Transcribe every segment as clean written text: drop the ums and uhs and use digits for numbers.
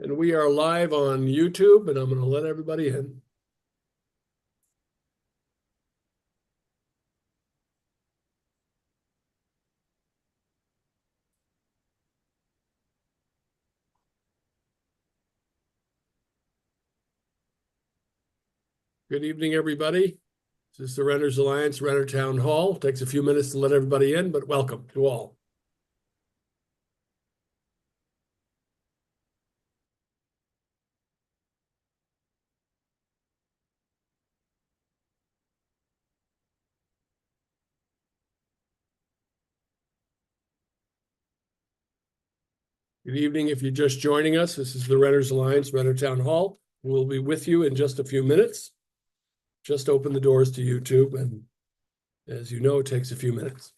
And we are live on YouTube, and I'm going to let everybody in. Good evening, everybody. This is the Renters Alliance Renter Town Hall. Takes a few minutes to let everybody in, but welcome to all. Good evening. If you're just joining us, this is the Renters Alliance Renter Town Hall. We'll be with you in just a few minutes. Just open the doors to YouTube, and as you know, it takes a few minutes.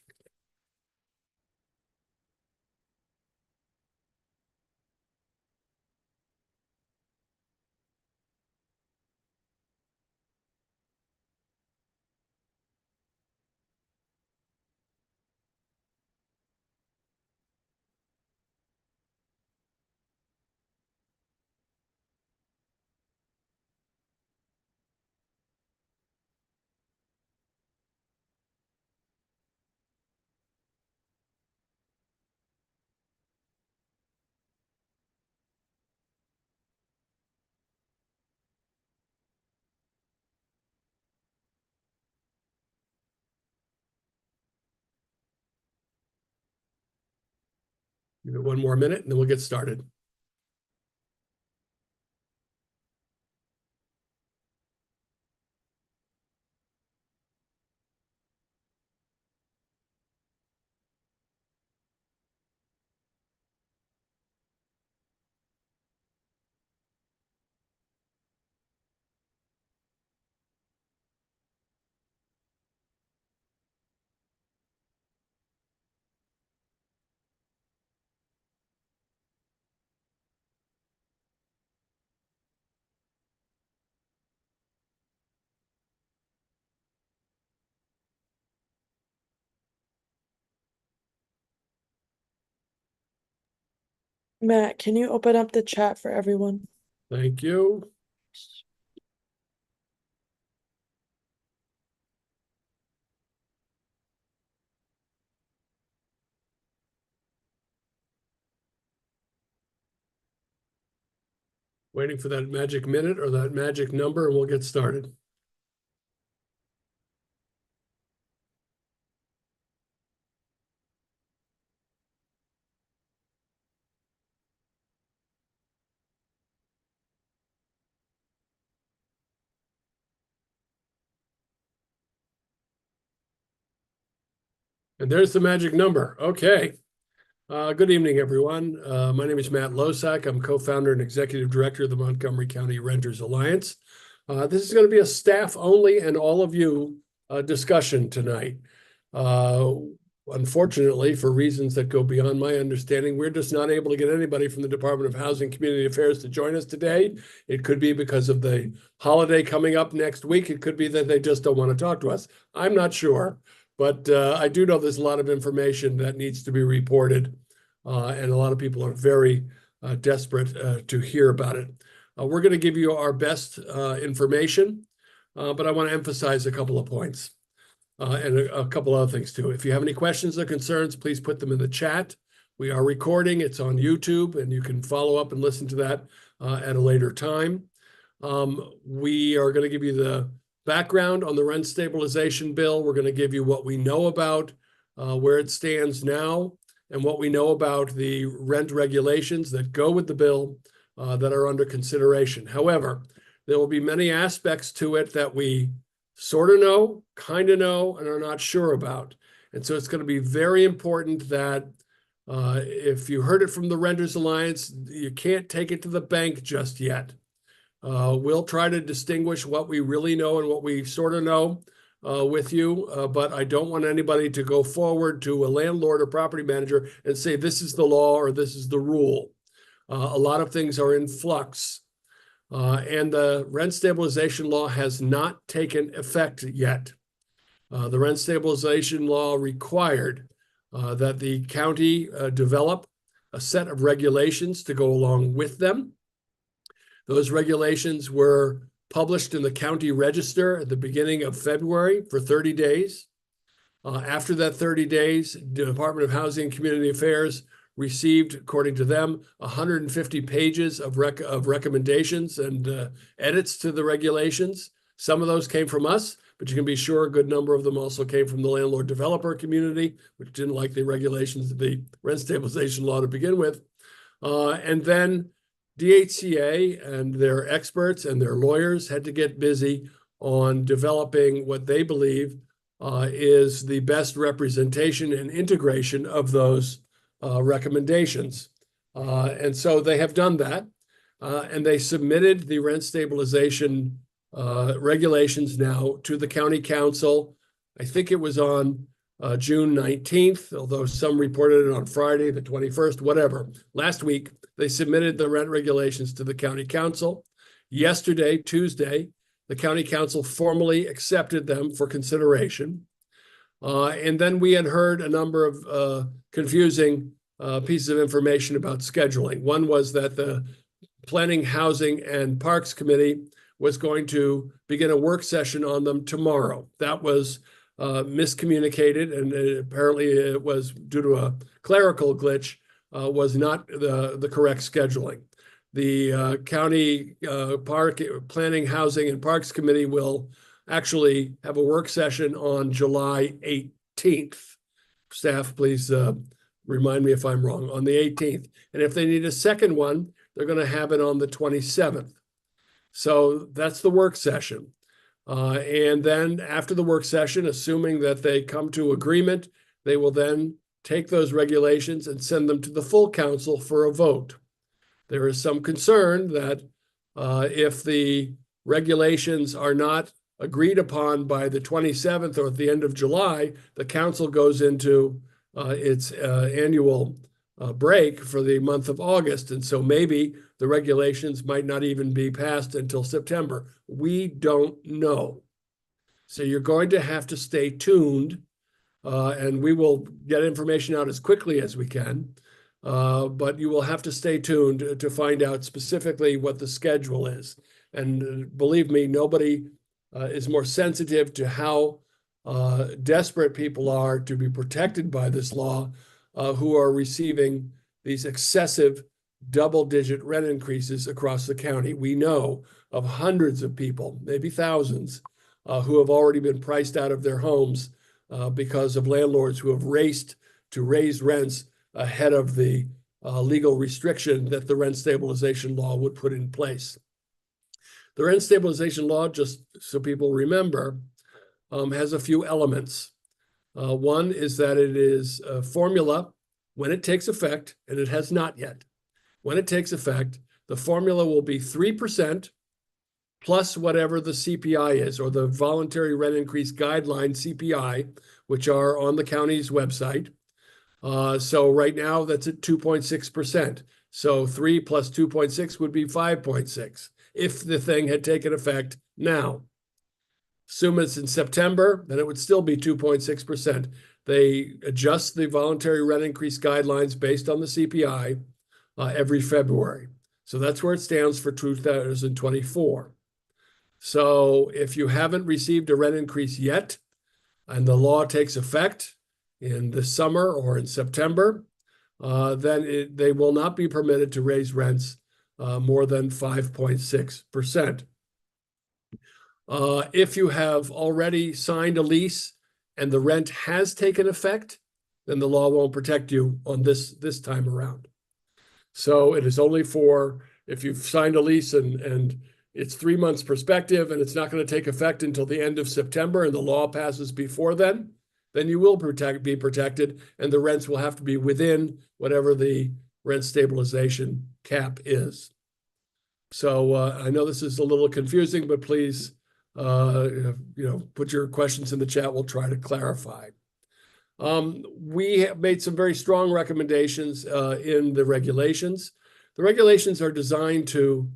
Give it one more minute, and then we'll get started. Matt, can you open up the chat for everyone? Thank you. Waiting for that magic minute or that magic number, and we'll get started. And there's the magic number. Okay. Good evening, everyone. My name is Matt Losack. I'm co-founder and executive director of the Montgomery County Renters Alliance. This is going to be a staff-only and all of you discussion tonight. Unfortunately, for reasons that go beyond my understanding, we're just not able to get anybody from the Department of Housing and Community Affairs to join us today. It could be because of the holiday coming up next week. It could be that they just don't want to talk to us. I'm not sure. But I do know there's a lot of information that needs to be reported, and a lot of people are very desperate to hear about it. We're going to give you our best information, but I want to emphasize a couple of points and a couple other things too. If you have any questions or concerns, please put them in the chat. We are recording. It's on YouTube, and you can follow up and listen to that at a later time. We are going to give you the background on the rent stabilization bill. We're going to give you what we know about where it stands now and what we know about the rent regulations that go with the bill that are under consideration. However, there will be many aspects to it that we sort of know, kind of know, and are not sure about. And so it's going to be very important that if you heard it from the Renters Alliance, you can't take it to the bank just yet. We'll try to distinguish what we really know and what we sort of know with you, but I don't want anybody to go forward to a landlord or property manager and say this is the law or this is the rule. A lot of things are in flux, and the rent stabilization law has not taken effect yet. The rent stabilization law required that the county develop a set of regulations to go along with them. Those regulations were published in the county register at the beginning of February for 30 days. After that 30 days, the Department of Housing and Community Affairs received, according to them, 150 pages of recommendations and edits to the regulations. Some of those came from us, but you can be sure a good number of them also came from the landlord developer community, which didn't like the regulations of the rent stabilization law to begin with. And then DHCA and their experts and their lawyers had to get busy on developing what they believe is the best representation and integration of those recommendations. And so they have done that. And they submitted the rent stabilization regulations now to the county council. I think it was on June 19th, although some reported it on Friday, the 21st, whatever. Last week, they submitted the rent regulations to the county council. Yesterday, Tuesday, the county council formally accepted them for consideration. And then we had heard a number of confusing pieces of information about scheduling. One was that the Planning, Housing, and Parks Committee was going to begin a work session on them tomorrow. That was miscommunicated, and apparently it was due to a clerical glitch, was not the correct scheduling. The County Planning, Housing, and Parks Committee will actually have a work session on July 18th. Staff, please remind me if I'm wrong, on the 18th. And if they need a second one, they're going to have it on the 27th. So that's the work session. And then after the work session, assuming that they come to agreement, they will then take those regulations and send them to the full council for a vote. There is some concern that if the regulations are not agreed upon by the 27th or at the end of July, the council goes into its annual break for the month of August. And so maybe the regulations might not even be passed until September. We don't know. So you're going to have to stay tuned, and we will get information out as quickly as we can. But you will have to stay tuned to find out specifically what the schedule is. And believe me, nobody is more sensitive to how desperate people are to be protected by this law who are receiving these excessive double-digit rent increases across the county. We know of hundreds of people, maybe thousands, who have already been priced out of their homes because of landlords who have raced to raise rents ahead of the legal restriction that the rent stabilization law would put in place. The rent stabilization law, just so people remember, has a few elements. One is that it is a formula when it takes effect, and it has not yet. When it takes effect, the formula will be 3% plus whatever the CPI is, or the voluntary rent increase guideline CPI, which are on the county's website. So right now that's at 2.6%. So 3 plus 2.6 would be 5.6 if the thing had taken effect now. Assume it's in September, then it would still be 2.6%. They adjust the voluntary rent increase guidelines based on the CPI every February. So that's where it stands for 2024. So if you haven't received a rent increase yet, and the law takes effect in the summer or in September, then they will not be permitted to raise rents more than 5.6%. If you have already signed a lease and the rent has taken effect, then the law won't protect you on this time around. So it is only for if you've signed a lease and it's 3 months perspective and it's not going to take effect until the end of September and the law passes before then you will be protected, and the rents will have to be within whatever the rent stabilization cap is. So I know this is a little confusing, but please, put your questions in the chat. We'll try to clarify. We have made some very strong recommendations in the regulations. The regulations are designed to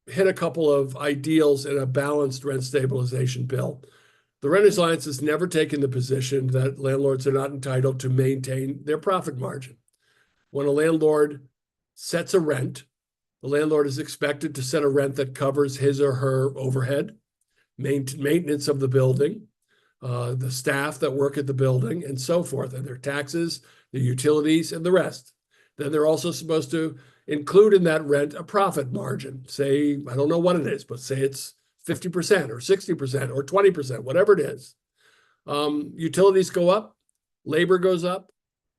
hit a couple of ideals in a balanced rent stabilization bill. The Renters Alliance has never taken the position that landlords are not entitled to maintain their profit margin. When a landlord sets a rent, the landlord is expected to set a rent that covers his or her overhead, maintenance of the building, the staff that work at the building, and so forth, and their taxes, the utilities, and the rest. Then they're also supposed to include in that rent a profit margin. Say, I don't know what it is, but say it's 50% or 60% or 20%, whatever it is. Utilities go up, labor goes up,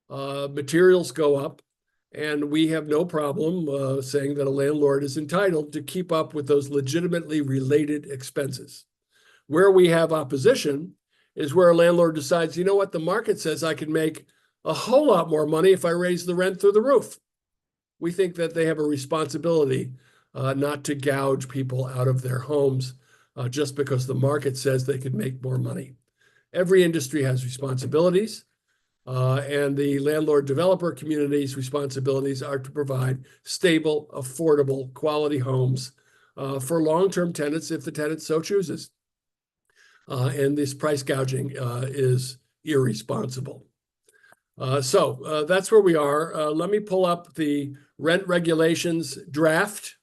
materials go up, and we have no problem saying that a landlord is entitled to keep up with those legitimately related expenses. Where we have opposition is where a landlord decides, you know what, the market says I can make a whole lot more money if I raise the rent through the roof. We think that they have a responsibility not to gouge people out of their homes just because the market says they can make more money. Every industry has responsibilities, and the landlord-developer community's responsibilities are to provide stable, affordable, quality homes for long-term tenants if the tenant so chooses. And this price gouging is irresponsible. So that's where we are. Let me pull up the rent regulations draft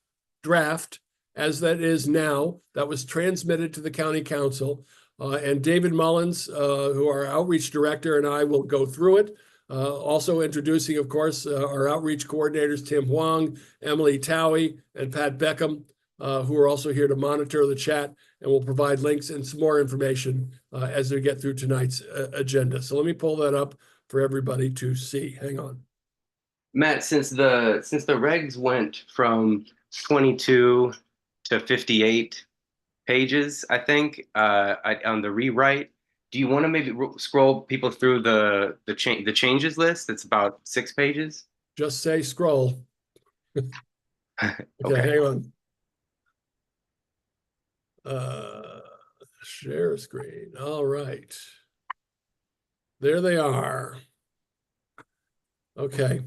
as that is now. That was transmitted to the county council. And David Mullins, who our outreach director, and I will go through it. Also introducing, of course, our outreach coordinators, Tim Huang, Emily Towie, and Pat Beckham, who are also here to monitor the chat and will provide links and some more information as we get through tonight's agenda. So let me pull that up for everybody to see. Hang on. Matt, since the regs went from 22 to 58 pages, I think, on the rewrite, do you want to maybe scroll people through the changes list? It's about 6 pages. Just say scroll. Okay, hang on. Share screen. All right. There they are. Okay.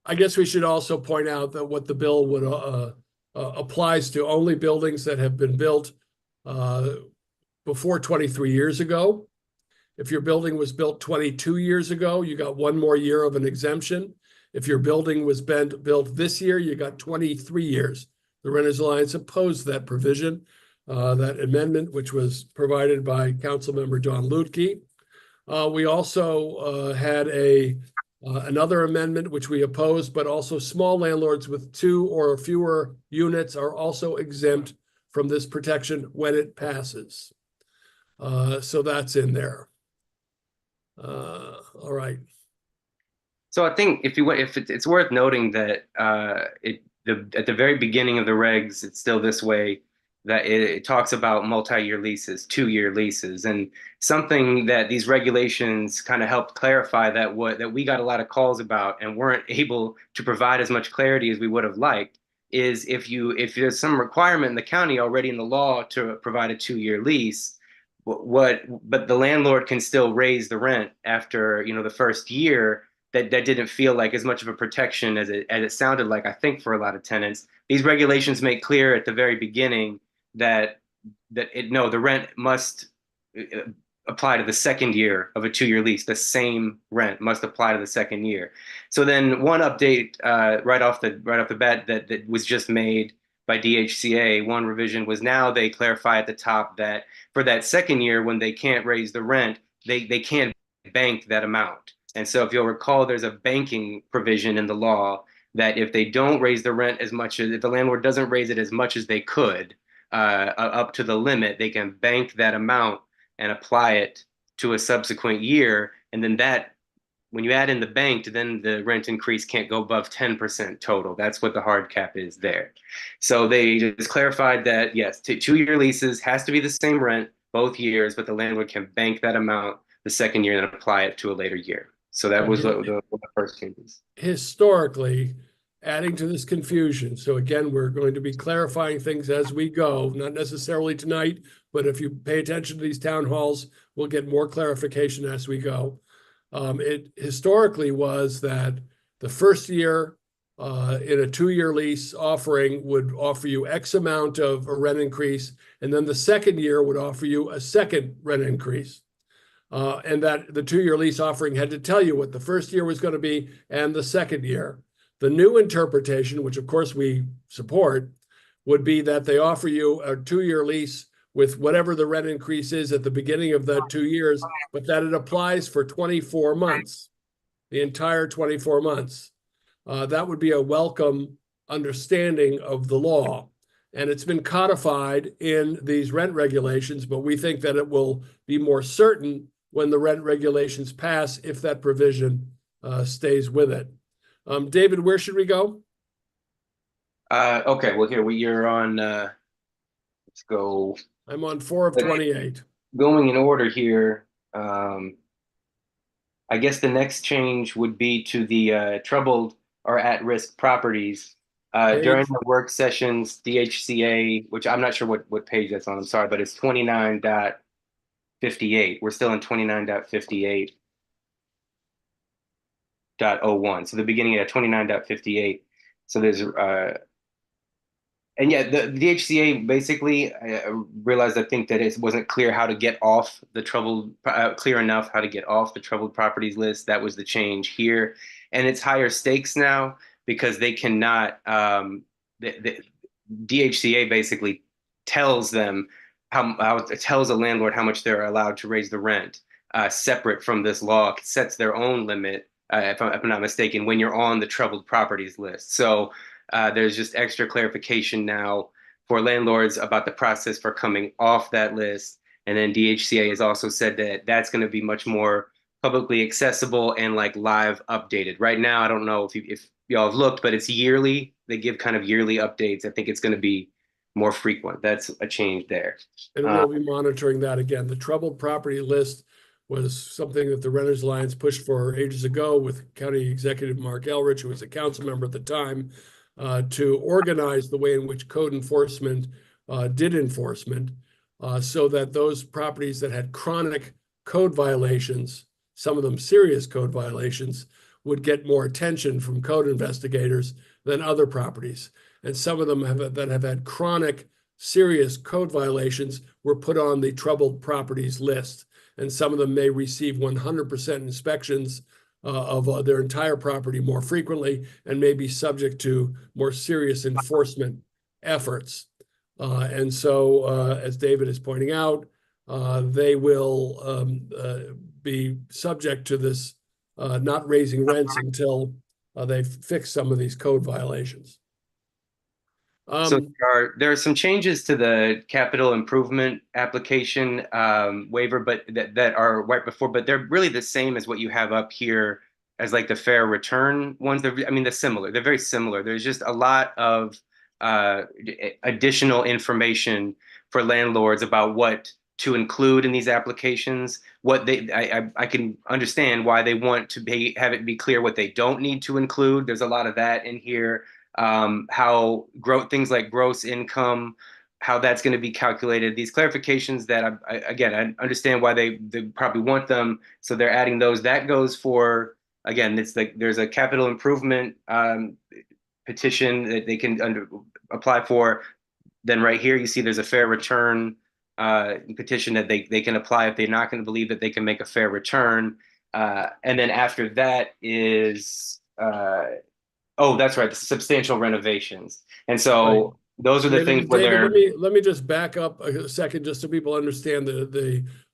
I guess we should also point out that what the bill would applies to only buildings that have been built before 23 years ago. If your building was built 22 years ago, you got 1 more year of an exemption. If your building was built this year, you got 23 years. The Renters Alliance opposed that provision, that amendment, which was provided by Councilmember Don Lutke. We also had another amendment which we opposed, but also small landlords with 2 or fewer units are also exempt from this protection when it passes. So that's in there. All right. So I think it's worth noting that at the very beginning of the regs, it's still this way, that it talks about multi-year leases, 2-year leases, and something that these regulations kind of helped clarify that we got a lot of calls about and weren't able to provide as much clarity as we would have liked is if there's some requirement in the county already in the law to provide a 2-year lease, but the landlord can still raise the rent after the first year. That didn't feel like as much of a protection as it sounded like, I think, for a lot of tenants. These regulations make clear at the very beginning that the rent must apply to the second year of a 2-year lease. The same rent must apply to the second year. So then one update right off the bat that was just made by DHCA, one revision was now they clarify at the top that for that second year when they can't raise the rent, they can't bank that amount. And so if you'll recall, there's a banking provision in the law that if they don't raise the rent if the landlord doesn't raise it as much as they could, up to the limit, they can bank that amount and apply it to a subsequent year. And then when you add in the banked, then the rent increase can't go above 10% total. That's what the hard cap is there. So they just clarified that, yes, 2-year leases has to be the same rent both years, but the landlord can bank that amount the second year and then apply it to a later year. So that was the first changes. Historically, adding to this confusion. So again, we're going to be clarifying things as we go, not necessarily tonight, but if you pay attention to these town halls, we'll get more clarification as we go. It historically was that the first year in a 2-year lease offering would offer you X amount of a rent increase, and then the second year would offer you a second rent increase. and that the 2-year lease offering had to tell you what the first year was going to be and the second year. The new interpretation, which of course we support, would be that they offer you a 2-year lease with whatever the rent increase is at the beginning of that 2 years, but that it applies for 24 months, the entire 24 months. That would be a welcome understanding of the law. And it's been codified in these rent regulations, but we think that it will be more certain when the rent regulations pass if that provision stays with it. David, where should we go? Okay, well, here you're on, let's go. I'm on 4 of 28. Going in order here, I guess the next change would be to the troubled or at-risk properties. During the work sessions, DHCA, which I'm not sure what page that's on, I'm sorry, but it's 29.58. We're still in 29.58.01. So the beginning of 29.58. So there's and yeah, the DHCA basically realized, I think, that it wasn't clear how to get off the troubled, clear enough how to get off the troubled properties list. That was the change here. And it's higher stakes now because they cannot, the DHCA basically tells them how it tells a landlord how much they're allowed to raise the rent, separate from this law, sets their own limit, if I'm not mistaken, when you're on the troubled properties list. So there's just extra clarification now for landlords about the process for coming off that list. And then DHCA has also said that that's going to be much more publicly accessible and like live updated. Right now, I don't know if y'all have looked, but it's yearly. They give kind of yearly updates. I think it's going to be more frequent. That's a change there. And we'll be monitoring that again. The troubled property list was something that the Renters Alliance pushed for ages ago with County Executive Mark Elrich, who was a council member at the time, to organize the way in which code enforcement did enforcement, so that those properties that had chronic code violations, some of them serious code violations, would get more attention from code investigators than other properties. And some of them that have had chronic serious code violations were put on the troubled properties list. And some of them may receive 100% inspections of their entire property more frequently and may be subject to more serious enforcement efforts. And so, as David is pointing out, they will be subject to this not raising rents until they've fixed some of these code violations. So there are some changes to the capital improvement application waiver, but that are right before, but they're really the same as what you have up here as like the fair return ones. I mean, they're similar. They're very similar. There's just a lot of additional information for landlords about what to include in these applications. What I can understand why they want to have it be clear what they don't need to include. There's a lot of that in here. How things like gross income, how that's going to be calculated. These clarifications that I understand why they probably want them. So they're adding those. That goes for, again, it's like there's a capital improvement petition that they can apply for. Then right here, you see there's a fair return petition that they can apply if they're not going to believe that they can make a fair return. And then after that is oh, that's right, the substantial renovations. And so those are the things where David, let me just back up a second just so people understand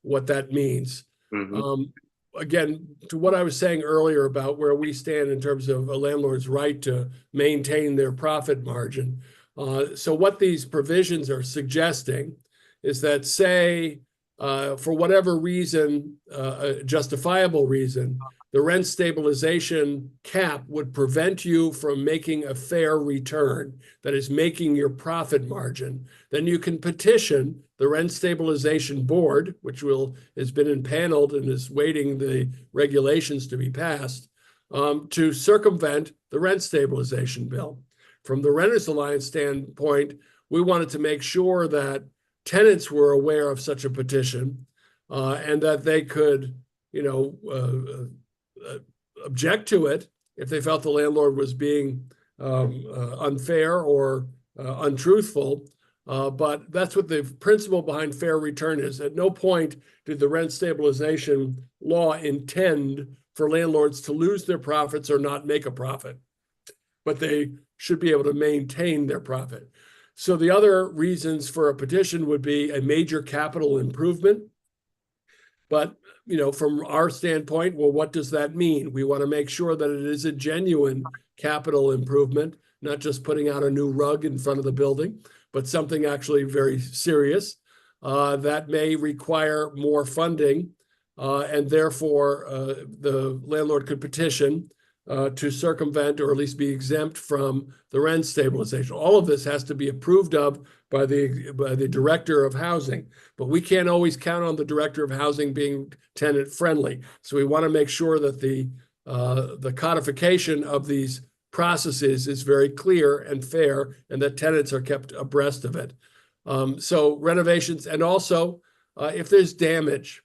what that means. Mm-hmm. Again, to what I was saying earlier about where we stand in terms of a landlord's right to maintain their profit margin. So what these provisions are suggesting is that, say, for whatever reason, a justifiable reason, the rent stabilization cap would prevent you from making a fair return, that is, making your profit margin. Then you can petition the Rent Stabilization Board, which has been impaneled and is waiting the regulations to be passed, to circumvent the rent stabilization bill. From the Renters Alliance standpoint, we wanted to make sure that tenants were aware of such a petition and that they could, object to it if they felt the landlord was being unfair or untruthful, But that's what the principle behind fair return is. At no point did the rent stabilization law intend for landlords to lose their profits or not make a profit, but they should be able to maintain their profit. So the other reasons for a petition would be a major capital improvement. But, from our standpoint, well, what does that mean? We want to make sure that it is a genuine capital improvement, not just putting out a new rug in front of the building, but something actually very serious that may require more funding. And therefore, the landlord could petition to circumvent or at least be exempt from the rent stabilization. All of this has to be approved of by the director of housing, but we can't always count on the director of housing being tenant friendly. So we want to make sure that the codification of these processes is very clear and fair, and that tenants are kept abreast of it. So renovations, and also if there's damage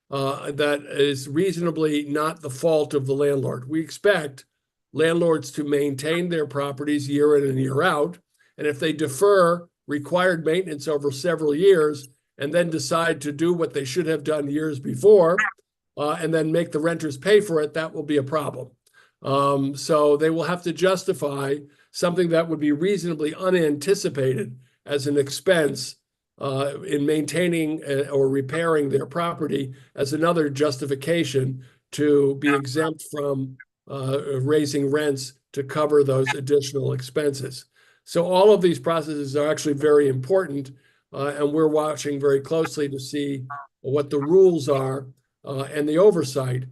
that is reasonably not the fault of the landlord. We expect landlords to maintain their properties year in and year out. And if they defer required maintenance over several years and then decide to do what they should have done years before, and then make the renters pay for it, that will be a problem. So they will have to justify something that would be reasonably unanticipated as an expense in maintaining or repairing their property as another justification to be exempt from raising rents to cover those additional expenses. So all of these processes are actually very important, and we're watching very closely to see what the rules are and the oversight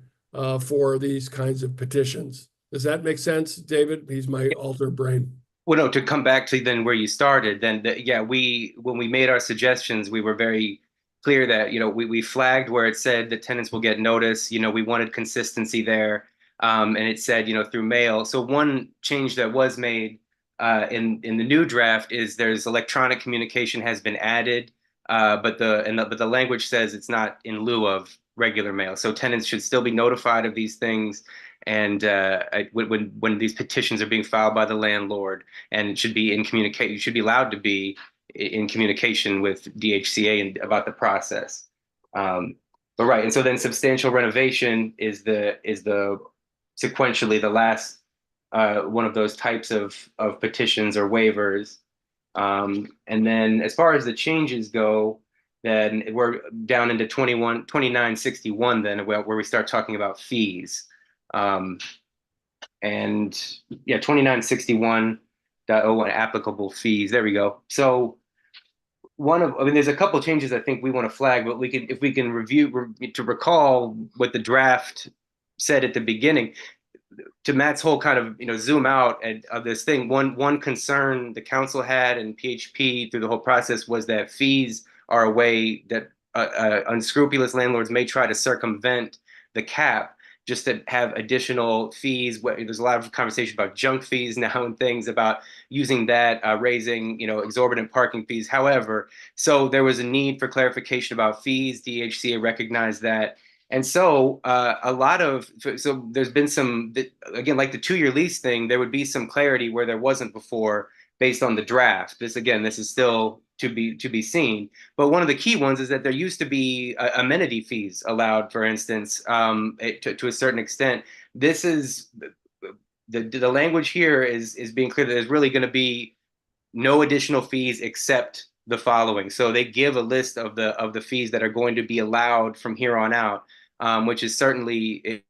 for these kinds of petitions. Does that make sense, David? He's my alter brain. Well, no, to come back to then where you started, then when we made our suggestions, we were very clear that, we flagged where it said the tenants will get notice, we wanted consistency there. And it said, through mail. So one change that was made in the new draft is there's electronic communication has been added, but the language says it's not in lieu of regular mail. So tenants should still be notified of these things. And when these petitions are being filed by the landlord, and it should be in communicate, you should be allowed to be in communication with DHCA and about the process. But right, and so then substantial renovation is the sequentially the last one of those types of petitions or waivers. And then as far as the changes go, then we're down into 2961 then where we start talking about fees. And yeah, 2961.01 applicable fees. There we go. So there's a couple of changes I think we want to flag, but if we can review to recall what the draft said at the beginning. To Matt's whole kind of zoom out of this thing, one concern the council had and PHP through the whole process was that fees are a way that unscrupulous landlords may try to circumvent the cap, just to have additional fees. There's a lot of conversation about junk fees now and things about using that, raising exorbitant parking fees. However, so there was a need for clarification about fees. DHCA recognized that. And so so there's been some, again, like the 2-year lease thing, there would be some clarity where there wasn't before based on the draft. This is still to be seen. But one of the key ones is that there used to be amenity fees allowed, for instance, to a certain extent. This is the language here is being clear that there's really going to be no additional fees except the following. So they give a list of the fees that are going to be allowed from here on out, which is certainly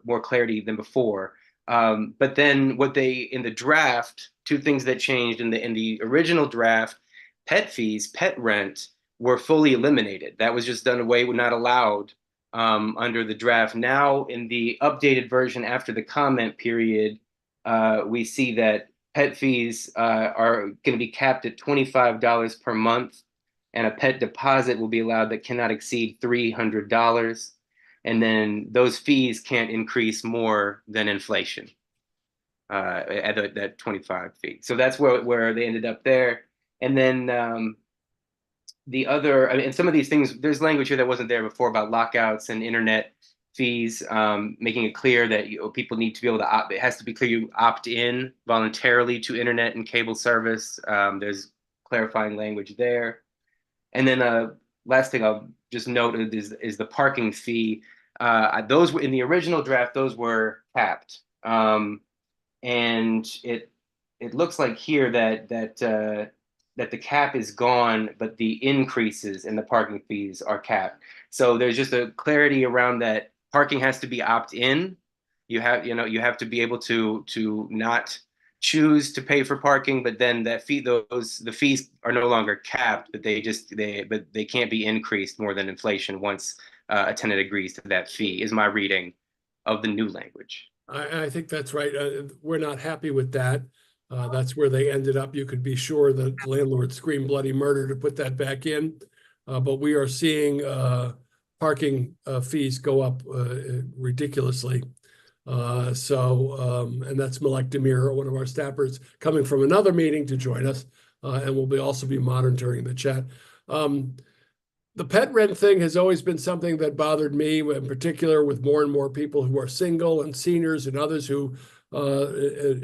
more clarity than before. But then in the draft, two things that changed in the original draft, pet fees, pet rent were fully eliminated. That was just done away, were not allowed under the draft. Now in the updated version after the comment period, we see that pet fees are going to be capped at $25 per month, and a pet deposit will be allowed that cannot exceed $300. And then those fees can't increase more than inflation at that 25 feet. So that's where they ended up there. And then the other, and some of these things, there's language here that wasn't there before about lockouts and internet fees, making it clear that people need to be able to it has to be clear you opt in voluntarily to internet and cable service. There's clarifying language there. And then last thing I'll just note is the parking fee. Those were in the original draft, those were capped. And it looks like here that the cap is gone, but the increases in the parking fees are capped. So there's just a clarity around that parking has to be opt-in. You have to be able to not choose to pay for parking, but then the fees are no longer capped, but they can't be increased more than inflation once a tenant agrees to that fee, is my reading of the new language. I think that's right. We're not happy with that. That's where they ended up. You could be sure that the landlord screamed bloody murder to put that back in. But we are seeing parking fees go up ridiculously. And that's Malek Demir, one of our staffers, coming from another meeting to join us, and will also be monitoring the chat. The pet rent thing has always been something that bothered me, in particular with more and more people who are single and seniors and others who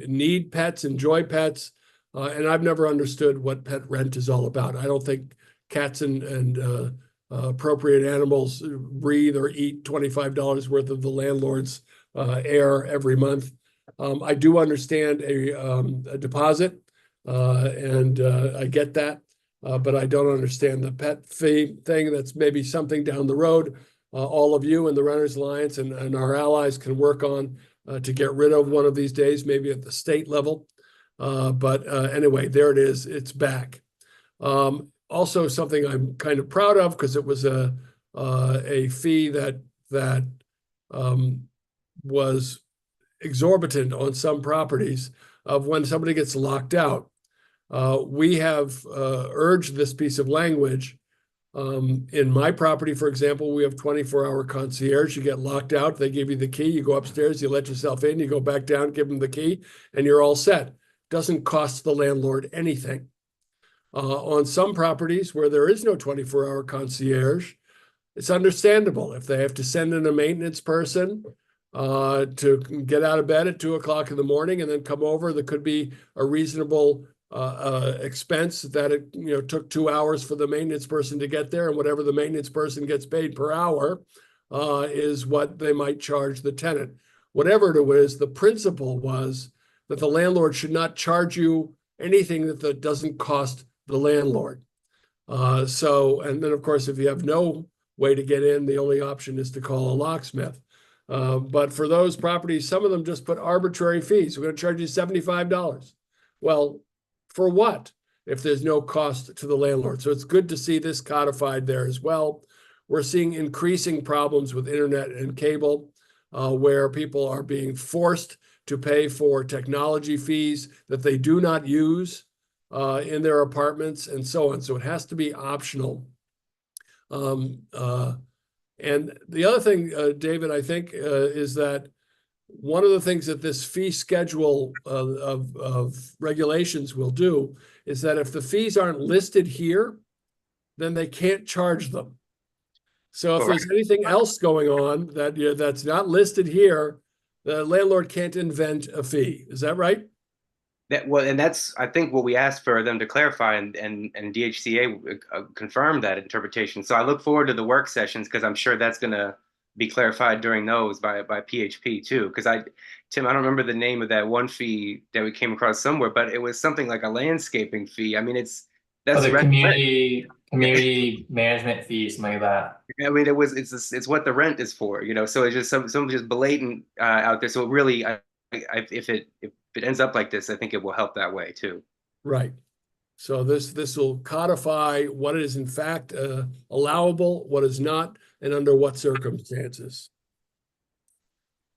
need pets, enjoy pets. And I've never understood what pet rent is all about. I don't think cats and appropriate animals breathe or eat $25 worth of the landlord's air every month. I do understand a deposit, and I get that. But I don't understand the pet fee thing. That's maybe something down the road. All of you and the Renters Alliance and our allies can work on to get rid of one of these days, maybe at the state level. Anyway, there it is. It's back. Also, something I'm kind of proud of because it was a fee that was exorbitant on some properties of when somebody gets locked out. We have urged this piece of language. In my property, for example, we have 24-hour concierge. You get locked out, they give you the key, you go upstairs, you let yourself in, you go back down, give them the key, and you're all set. Doesn't cost the landlord anything. On some properties where there is no 24-hour concierge, it's understandable if they have to send in a maintenance person to get out of bed at 2 o'clock in the morning and then come over. There could be a reasonable expense that it took 2 hours for the maintenance person to get there, and whatever the maintenance person gets paid per hour is what they might charge the tenant. Whatever it is, the principle was that the landlord should not charge you anything that doesn't cost the landlord. And then of course, if you have no way to get in, the only option is to call a locksmith. But for those properties, some of them just put arbitrary fees. We're going to charge you $75. Well, for what if there's no cost to the landlord? So it's good to see this codified there as well. We're seeing increasing problems with internet and cable, where people are being forced to pay for technology fees that they do not use in their apartments and so on. So it has to be optional. And the other thing, David, I think is that one of the things that this fee schedule of regulations will do is that if the fees aren't listed here, then they can't charge them. So if there's anything else going on that's not listed here, the landlord can't invent a fee. Is that right? And that's, I think, what we asked for them to clarify, and DHCA confirmed that interpretation. So I look forward to the work sessions because I'm sure that's going to be clarified during those by PHP too. Because Tim, I don't remember the name of that one fee that we came across somewhere, but it was something like a landscaping fee. I mean, that's the community management fee, something like that. I mean, it's what the rent is for, So it's just some just blatant out there. So it really, if it ends up like this, I think it will help that way too. Right. So this will codify what is in fact allowable, what is not, and under what circumstances.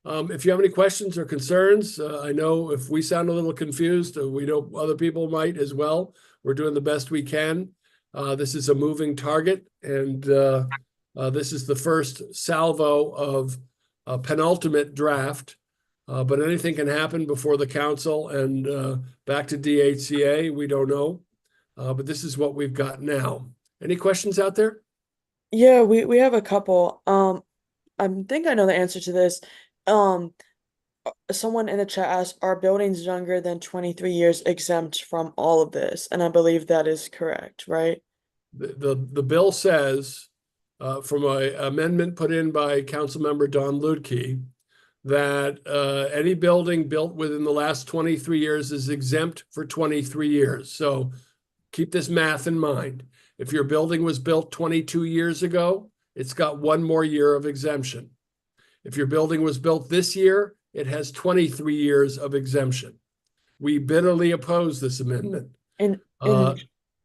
If you have any questions or concerns, I know if we sound a little confused, we know other people might as well. We're doing the best we can. This is a moving target, and this is the first salvo of a penultimate draft. But anything can happen before the council and back to DHCA. We don't know. But this is what we've got now. Any questions out there? Yeah, we have a couple. I think I know the answer to this. someone in the chat asked, are buildings younger than 23 years exempt from all of this? And I believe that is correct, right? The bill says, from a amendment put in by Councilmember Don Lutke, that any building built within the last 23 years is exempt for 23 years. So keep this math in mind. If your building was built 22 years ago, it's got 1 more year of exemption. If your building was built this year, it has 23 years of exemption. We bitterly oppose this amendment. And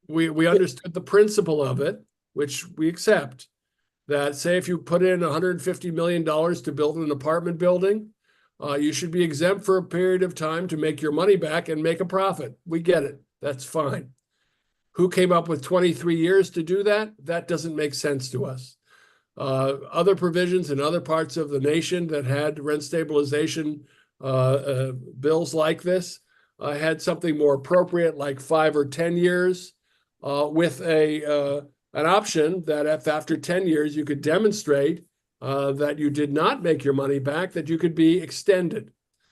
We understood the principle of it, which we accept. That say if you put in $150 million to build an apartment building, you should be exempt for a period of time to make your money back and make a profit. We get it. That's fine. Who came up with 23 years to do that? That doesn't make sense to us. Other provisions in other parts of the nation that had rent stabilization bills like this had something more appropriate, like 5 or 10 years, with an option that if after 10 years you could demonstrate that you did not make your money back, that you could be extended.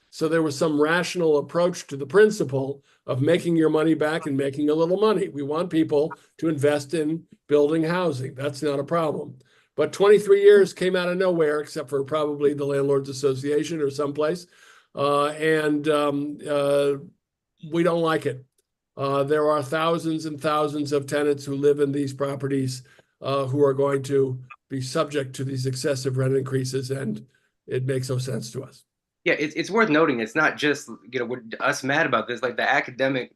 So there was some rational approach to the principle of making your money back and making a little money. We want people to invest in building housing. That's not a problem. But 23 years came out of nowhere, except for probably the Landlords Association or someplace. And we don't like it. There are thousands and thousands of tenants who live in these properties who are going to be subject to these excessive rent increases, and it makes no sense to us. Yeah, it's worth noting. It's not just, we're us mad about this. Like the academic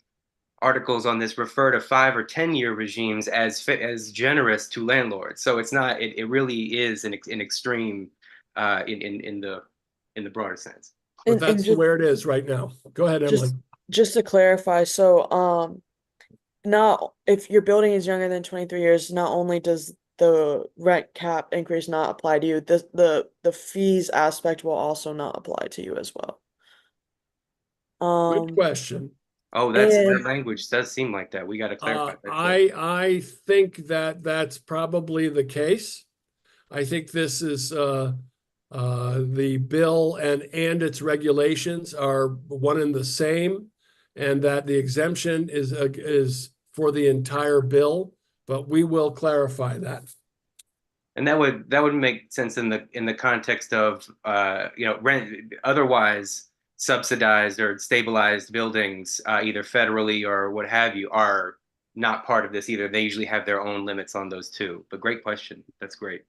articles on this refer to 5 or 10 year regimes as generous to landlords. So it's not. It really is an extreme in the broader sense. But that's where it is right now. Go ahead, Emily. Just to clarify, so now if your building is younger than 23 years, not only does the rent cap increase not apply to you, the fees aspect will also not apply to you as well. Good question. Oh, that language does seem like that. We got to clarify that. I think that that's probably the case. I think this is the bill and its regulations are one and the same, and that the exemption is for the entire bill. But we will clarify that. And that would make sense in the context of rent otherwise subsidized or stabilized buildings, either federally or what have you, are not part of this either. They usually have their own limits on those too. But great question. That's great.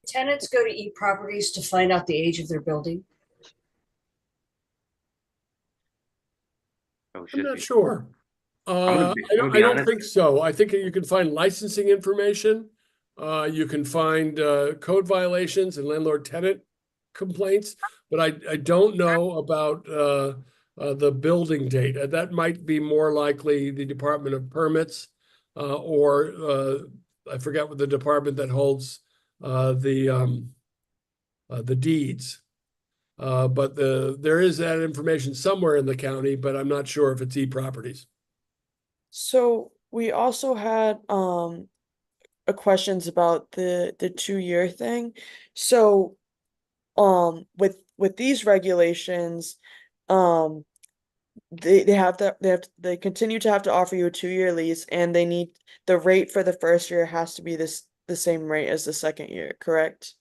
Tenants go to eProperties to find out the age of their building. Oh, I'm not sure. I don't think so. I think you can find licensing information. You can find code violations and landlord-tenant complaints, but I don't know about the building date. That might be more likely the Department of Permits or I forget what the department that holds the deeds. But there is that information somewhere in the county, but I'm not sure if it's eProperties. So we also had questions about the 2-year thing. So with these regulations, they continue to have to offer you a 2-year lease, and they need the rate for the first year has to be the same rate as the second year, correct?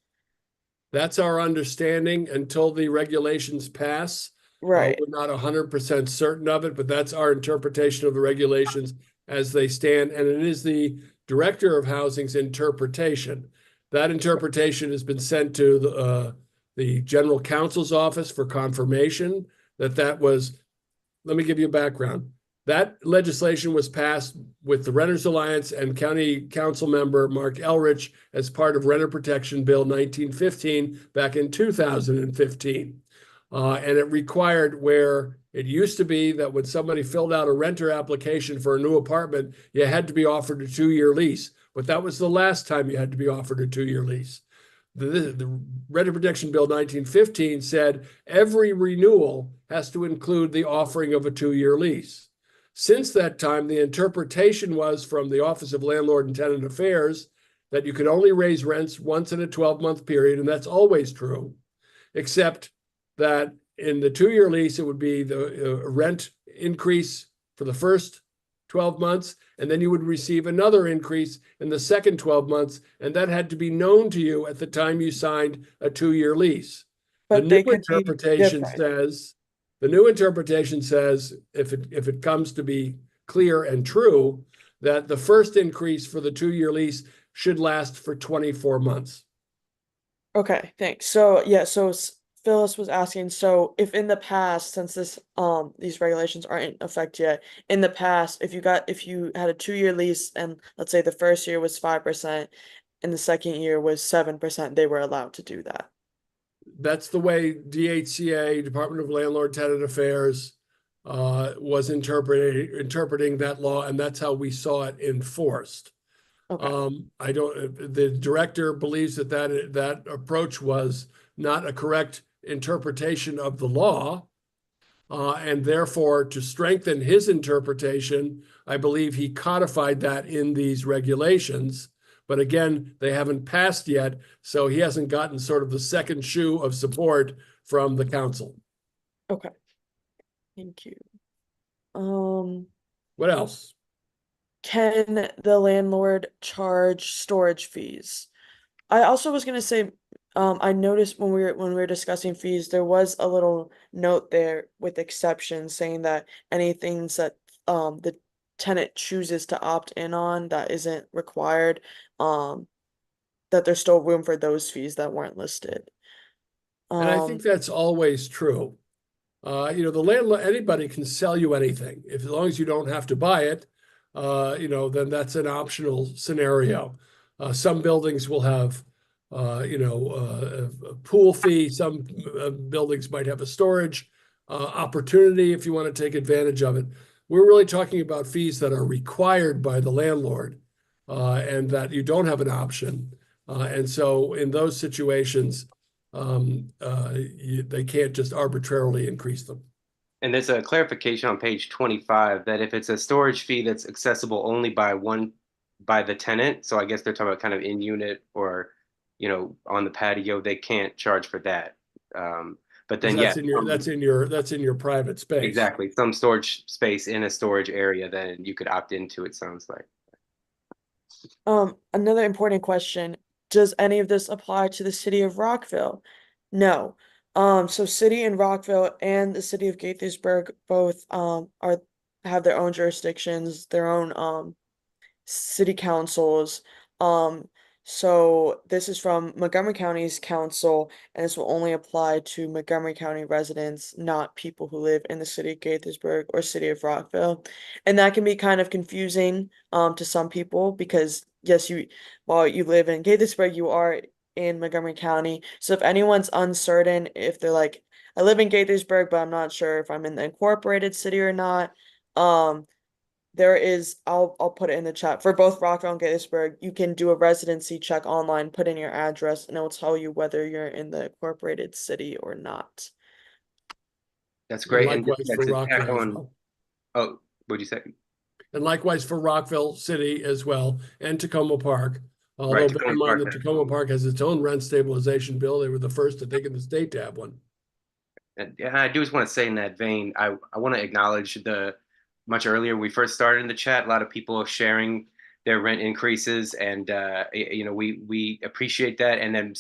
That's our understanding until the regulations pass. Right. We're not 100% certain of it, but that's our interpretation of the regulations as they stand. And it is the Director of Housing's interpretation. That interpretation has been sent to the General Counsel's office for confirmation that was, let me give you a background. That legislation was passed with the Renters Alliance and County Council member Mark Elrich as part of Renter Protection Bill 1915 back in 2015. And it required, where it used to be that when somebody filled out a renter application for a new apartment, you had to be offered a 2-year lease. But that was the last time you had to be offered a 2-year lease. The Renter Protection Bill 1915 said every renewal has to include the offering of a 2-year lease. Since that time, the interpretation was from the Office of Landlord and Tenant Affairs that you could only raise rents once in a 12-month period, and that's always true, except that in the 2-year lease, it would be the rent increase for the first 12 months, and then you would receive another increase in the second 12 months, and that had to be known to you at the time you signed a 2-year lease. The But they new could be interpretation different. says, the new interpretation says, if it comes to be clear and true, that the first increase for the 2-year lease should last for 24 months. Okay, thanks. So yeah, so Phyllis was asking, so if in the past, since these regulations aren't in effect yet, in the past, if you had a 2-year lease and let's say the first year was 5% and the second year was 7%, they were allowed to do that. That's the way DHCA, Department of Landlord Tenant Affairs, was interpreting that law, and that's how we saw it enforced. Okay. The director believes that approach was not a correct interpretation of the law. And therefore, to strengthen his interpretation, I believe he codified that in these regulations. But again, they haven't passed yet, so he hasn't gotten sort of the second shoe of support from the council. Okay. Thank you. What else? Can the landlord charge storage fees? I also was gonna say, I noticed when we were discussing fees, there was a little note there with exceptions saying that anything that the tenant chooses to opt in on that isn't required, that there's still room for those fees that weren't listed. And I think that's always true. The landlord, anybody can sell you anything, as long as you don't have to buy it. Then that's an optional scenario. Some buildings will have, a pool fee. Some buildings might have a storage opportunity if you want to take advantage of it. We're really talking about fees that are required by the landlord and that you don't have an option. And so in those situations, they can't just arbitrarily increase them. And there's a clarification on page 25 that if it's a storage fee that's accessible only by the tenant, so I guess they're talking about kind of in unit or, on the patio, they can't charge for that. But then That's in your private space. Exactly, some storage space in a storage area, then you could opt into, it sounds like. Another important question, does any of this apply to the city of Rockville? No. So city in Rockville and the city of Gaithersburg both have their own jurisdictions, their own city councils. So this is from Montgomery County's council, and this will only apply to Montgomery County residents, not people who live in the city of Gaithersburg or city of Rockville. And that can be kind of confusing to some people because yes, while you live in Gaithersburg, you are in Montgomery County. So if anyone's uncertain, if they're like, I live in Gaithersburg, but I'm not sure if I'm in the incorporated city or not, there is, I'll put it in the chat for both Rockville and Gaithersburg. You can do a residency check online, put in your address, and it will tell you whether you're in the incorporated city or not. That's great. And likewise for Rockville as well. Oh, what'd you say? And likewise for Rockville City as well, and Tacoma Park. Although Right, bear in mind that Tacoma Park has its own rent stabilization bill. They were the first, I think, in the state to have one. And I do just want to say in that vein, I want to acknowledge much earlier we first started in the chat, a lot of people are sharing their rent increases, and we appreciate that. And then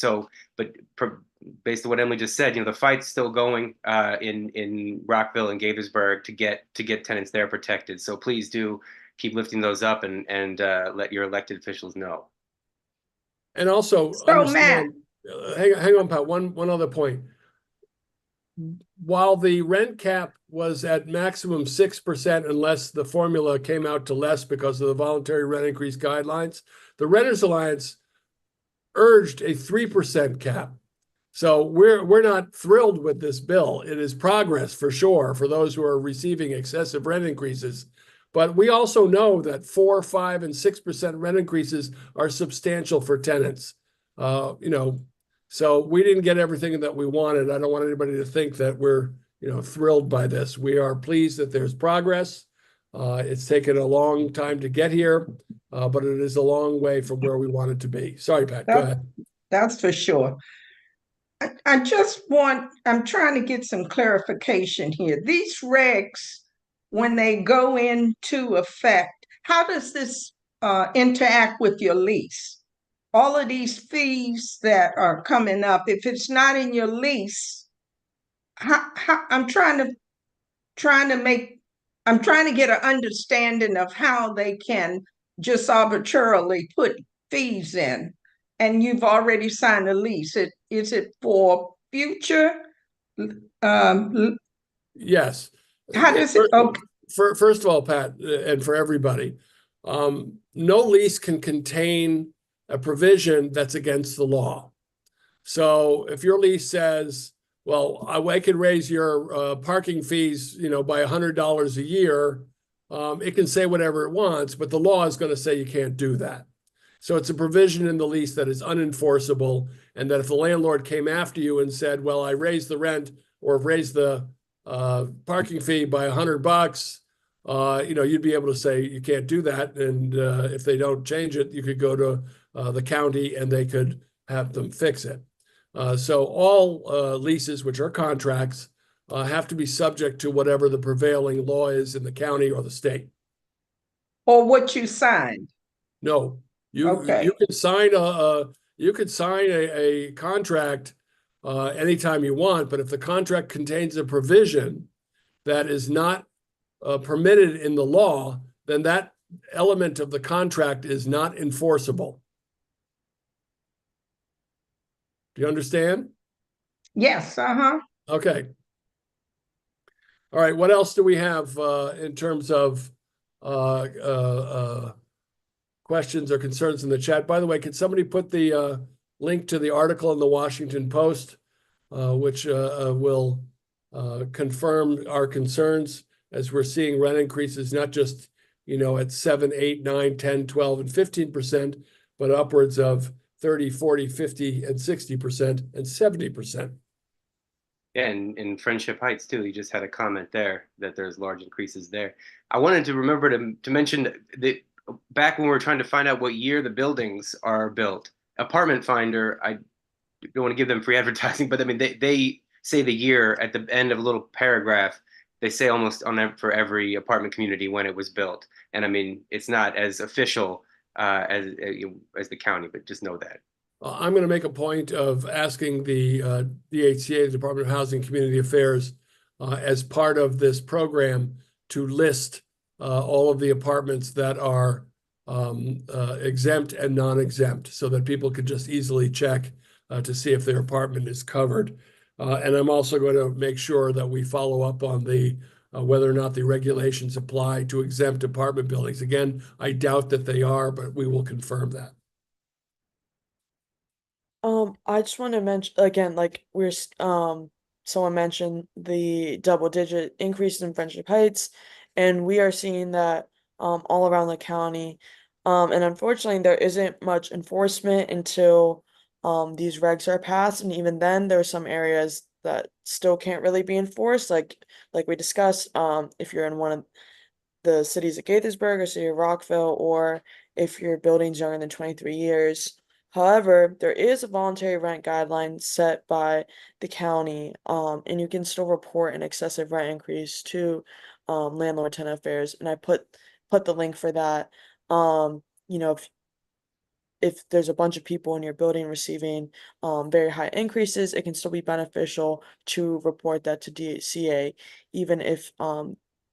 based on what Emily just said, the fight's still going in Rockville and Gaithersburg to get tenants there protected. So please do keep lifting those up and let your elected officials know. And also, understand, hang on, Pat. One other point. While the rent cap was at maximum 6%, unless the formula came out to less because of the voluntary rent increase guidelines, the Renters Alliance urged a 3% cap. So we're not thrilled with this bill. It is progress for sure for those who are receiving excessive rent increases. But we also know that 4%, 5%, and 6% rent increases are substantial for tenants. So we didn't get everything that we wanted. I don't want anybody to think that we're, thrilled by this. We are pleased that there's progress. It's taken a long time to get here, but it is a long way from where we wanted to be. Sorry, Pat, go ahead. That's for sure. I'm trying to get some clarification here. These regs, when they go into effect, how does this interact with your lease? All of these fees that are coming up, if it's not in your lease, I'm trying to get an understanding of how they can just arbitrarily put fees in. And you've already signed a lease. Is it for future? Yes. How does it, okay, First of all, Pat, and for everybody, no lease can contain a provision that's against the law. So if your lease says, well, I could raise your parking fees, by $100 a year, it can say whatever it wants, but the law is going to say you can't do that. So it's a provision in the lease that is unenforceable, and that if the landlord came after you and said, well, I raised the rent or raised the parking fee by $100, you'd be able to say you can't do that. And if they don't change it, you could go to the county and they could have them fix it. So all leases, which are contracts, have to be subject to whatever the prevailing law is in the county or the state. or what you signed? No, Okay. you could sign a contract anytime you want, but if the contract contains a provision that is not permitted in the law, then that element of the contract is not enforceable. Do you understand? Yes, Okay. All right, what else do we have in terms of questions or concerns in the chat? By the way, could somebody put the link to the article in the Washington Post, which will confirm our concerns as we're seeing rent increases, not just, at 7, 8, 9, 10, 12, and 15%, but upwards of 30, 40, 50, and 60%, and 70%. Yeah, and in Friendship Heights too, you just had a comment there that there's large increases there. I wanted to remember to mention that back when we were trying to find out what year the buildings are built, Apartment Finder, I don't want to give them free advertising, but I mean they say the year at the end of a little paragraph. They say almost for every apartment community when it was built, and I mean it's not as official as the county, but just know that. I'm going to make a point of asking the DHCA, the Department of Housing and Community Affairs, as part of this program to list all of the apartments that are exempt and non-exempt so that people can just easily check to see if their apartment is covered. And I'm also going to make sure that we follow up on the whether or not the regulations apply to exempt apartment buildings. Again, I doubt that they are, but we will confirm that. I just want to mention again, like someone mentioned the double-digit increase in Friendship Heights, and we are seeing that all around the county. And unfortunately, there isn't much enforcement until these regs are passed, and even then, there are some areas that still can't really be enforced. Like we discussed, if you're in one of the cities of Gaithersburg or city of Rockville, or if your building's younger than 23 years. However, there is a voluntary rent guideline set by the county, and you can still report an excessive rent increase to landlord tenant affairs. And I put the link for that. If there's a bunch of people in your building receiving very high increases, it can still be beneficial to report that to DHCA, even if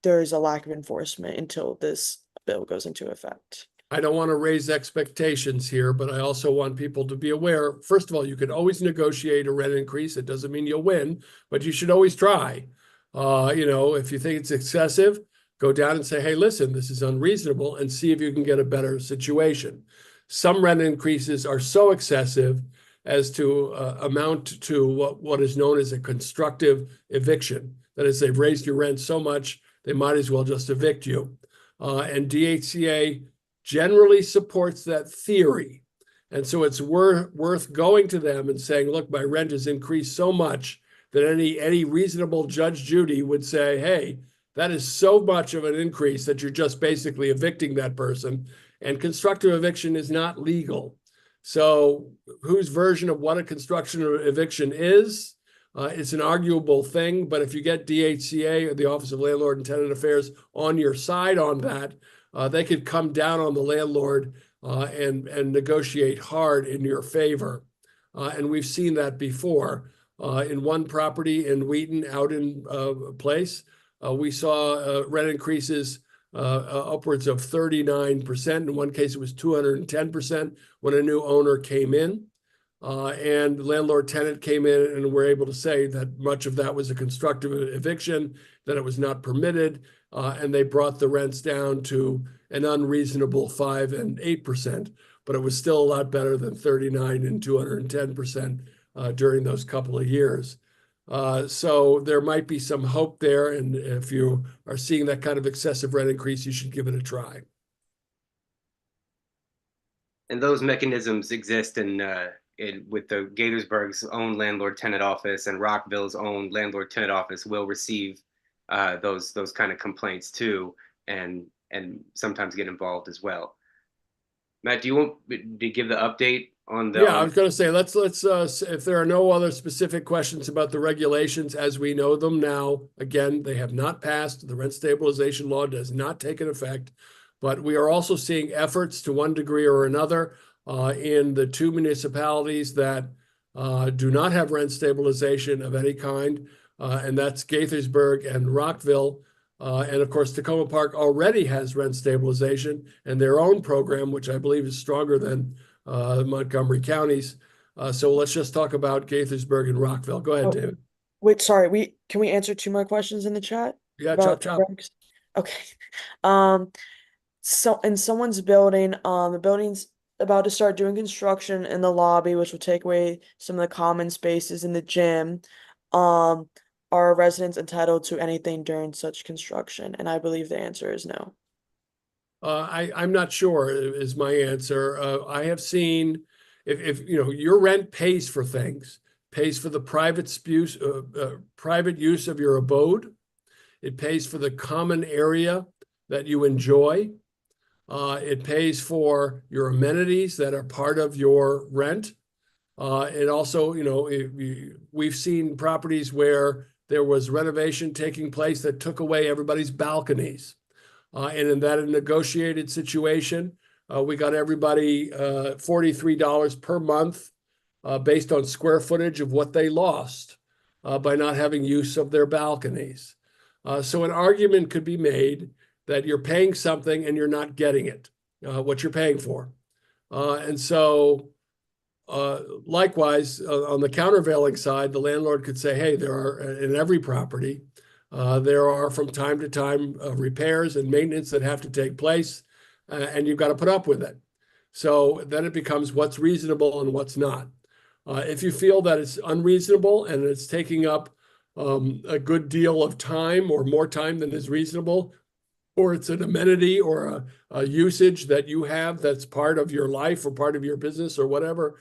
there's a lack of enforcement until this bill goes into effect. I don't want to raise expectations here, but I also want people to be aware. First of all, you can always negotiate a rent increase. It doesn't mean you'll win, but you should always try. If you think it's excessive, go down and say, hey, listen, this is unreasonable, and see if you can get a better situation. Some rent increases are so excessive as to amount to what is known as a constructive eviction. That is, they've raised your rent so much, they might as well just evict you. And DHCA generally supports that theory. And so it's worth going to them and saying, look, my rent has increased so much that any reasonable Judge Judy would say, hey, that is so much of an increase that you're just basically evicting that person. And constructive eviction is not legal. So whose version of what a construction or eviction is, it's an arguable thing, but if you get DHCA, or the Office of Landlord and Tenant Affairs, on your side on that, they could come down on the landlord and negotiate hard in your favor. And we've seen that before. In one property in Wheaton, out in place, we saw rent increases upwards of 39%. In one case, it was 210% when a new owner came in. And landlord tenant came in and were able to say that much of that was a constructive eviction, that it was not permitted, and they brought the rents down to an unreasonable 5 and 8%, but it was still a lot better than 39 and 210% during those couple of years. So there might be some hope there, and if you are seeing that kind of excessive rent increase, you should give it a try. And those mechanisms exist with the Gaithersburg's own landlord-tenant office, and Rockville's own landlord-tenant office will receive those kind of complaints too, and sometimes get involved as well. Matt, do you want to give the update on the? Yeah, I was going to say, let's if there are no other specific questions about the regulations as we know them now, again, they have not passed. The rent stabilization law does not take an effect, but we are also seeing efforts to one degree or another in the 2 municipalities that do not have rent stabilization of any kind, and that's Gaithersburg and Rockville. And of course, Tacoma Park already has rent stabilization and their own program, which I believe is stronger than Montgomery County's. So let's just talk about Gaithersburg and Rockville. Go ahead, Oh, David. Wait, sorry, can we answer 2 more questions in the chat? Yeah, About chop, chop. regs? Okay. So in someone's building, the building's about to start doing construction in the lobby, which will take away some of the common spaces in the gym. Are residents entitled to anything during such construction? And I believe the answer is no. I'm not sure is my answer. I have seen if you know your rent pays for things, pays for the private use of your abode. It pays for the common area that you enjoy. It pays for your amenities that are part of your rent. It also, you know, we've seen properties where there was renovation taking place that took away everybody's balconies. And in that negotiated situation, we got everybody $43 per month based on square footage of what they lost by not having use of their balconies. So an argument could be made that you're paying something and you're not getting it, what you're paying for. And so likewise, on the countervailing side, the landlord could say, hey, there are in every property, there are from time to time repairs and maintenance that have to take place, and you've got to put up with it. So then it becomes what's reasonable and what's not. If you feel that it's unreasonable and it's taking up a good deal of time or more time than is reasonable, or it's an amenity or a usage that you have that's part of your life or part of your business or whatever,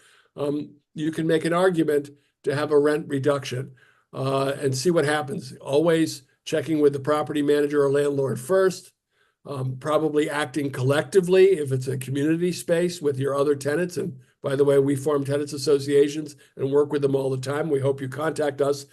you can make an argument to have a rent reduction and see what happens. Always checking with the property manager or landlord first, probably acting collectively if it's a community space with your other tenants. And by the way, we form tenants associations and work with them all the time. We hope you contact us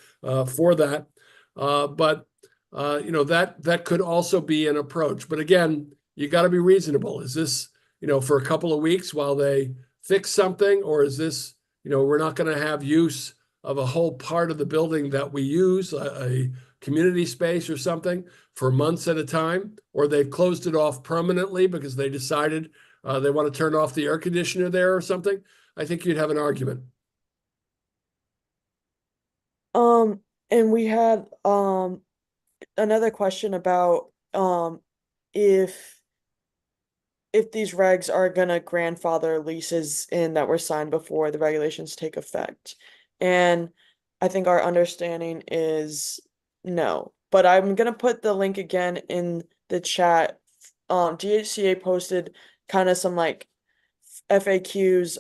for that. But you know, that could also be an approach. But again, you got to be reasonable. Is this, you know, for a couple of weeks while they fix something, or is this, you know, we're not going to have use of a whole part of the building that we use, a community space or something, for months at a time, or they've closed it off permanently because they decided they want to turn off the air conditioner there or something? I think you'd have an argument. And we had another question about if these regs are gonna grandfather leases in that were signed before the regulations take effect. And I think our understanding is no. But I'm gonna put the link again in the chat. DHCA posted kind of some like FAQs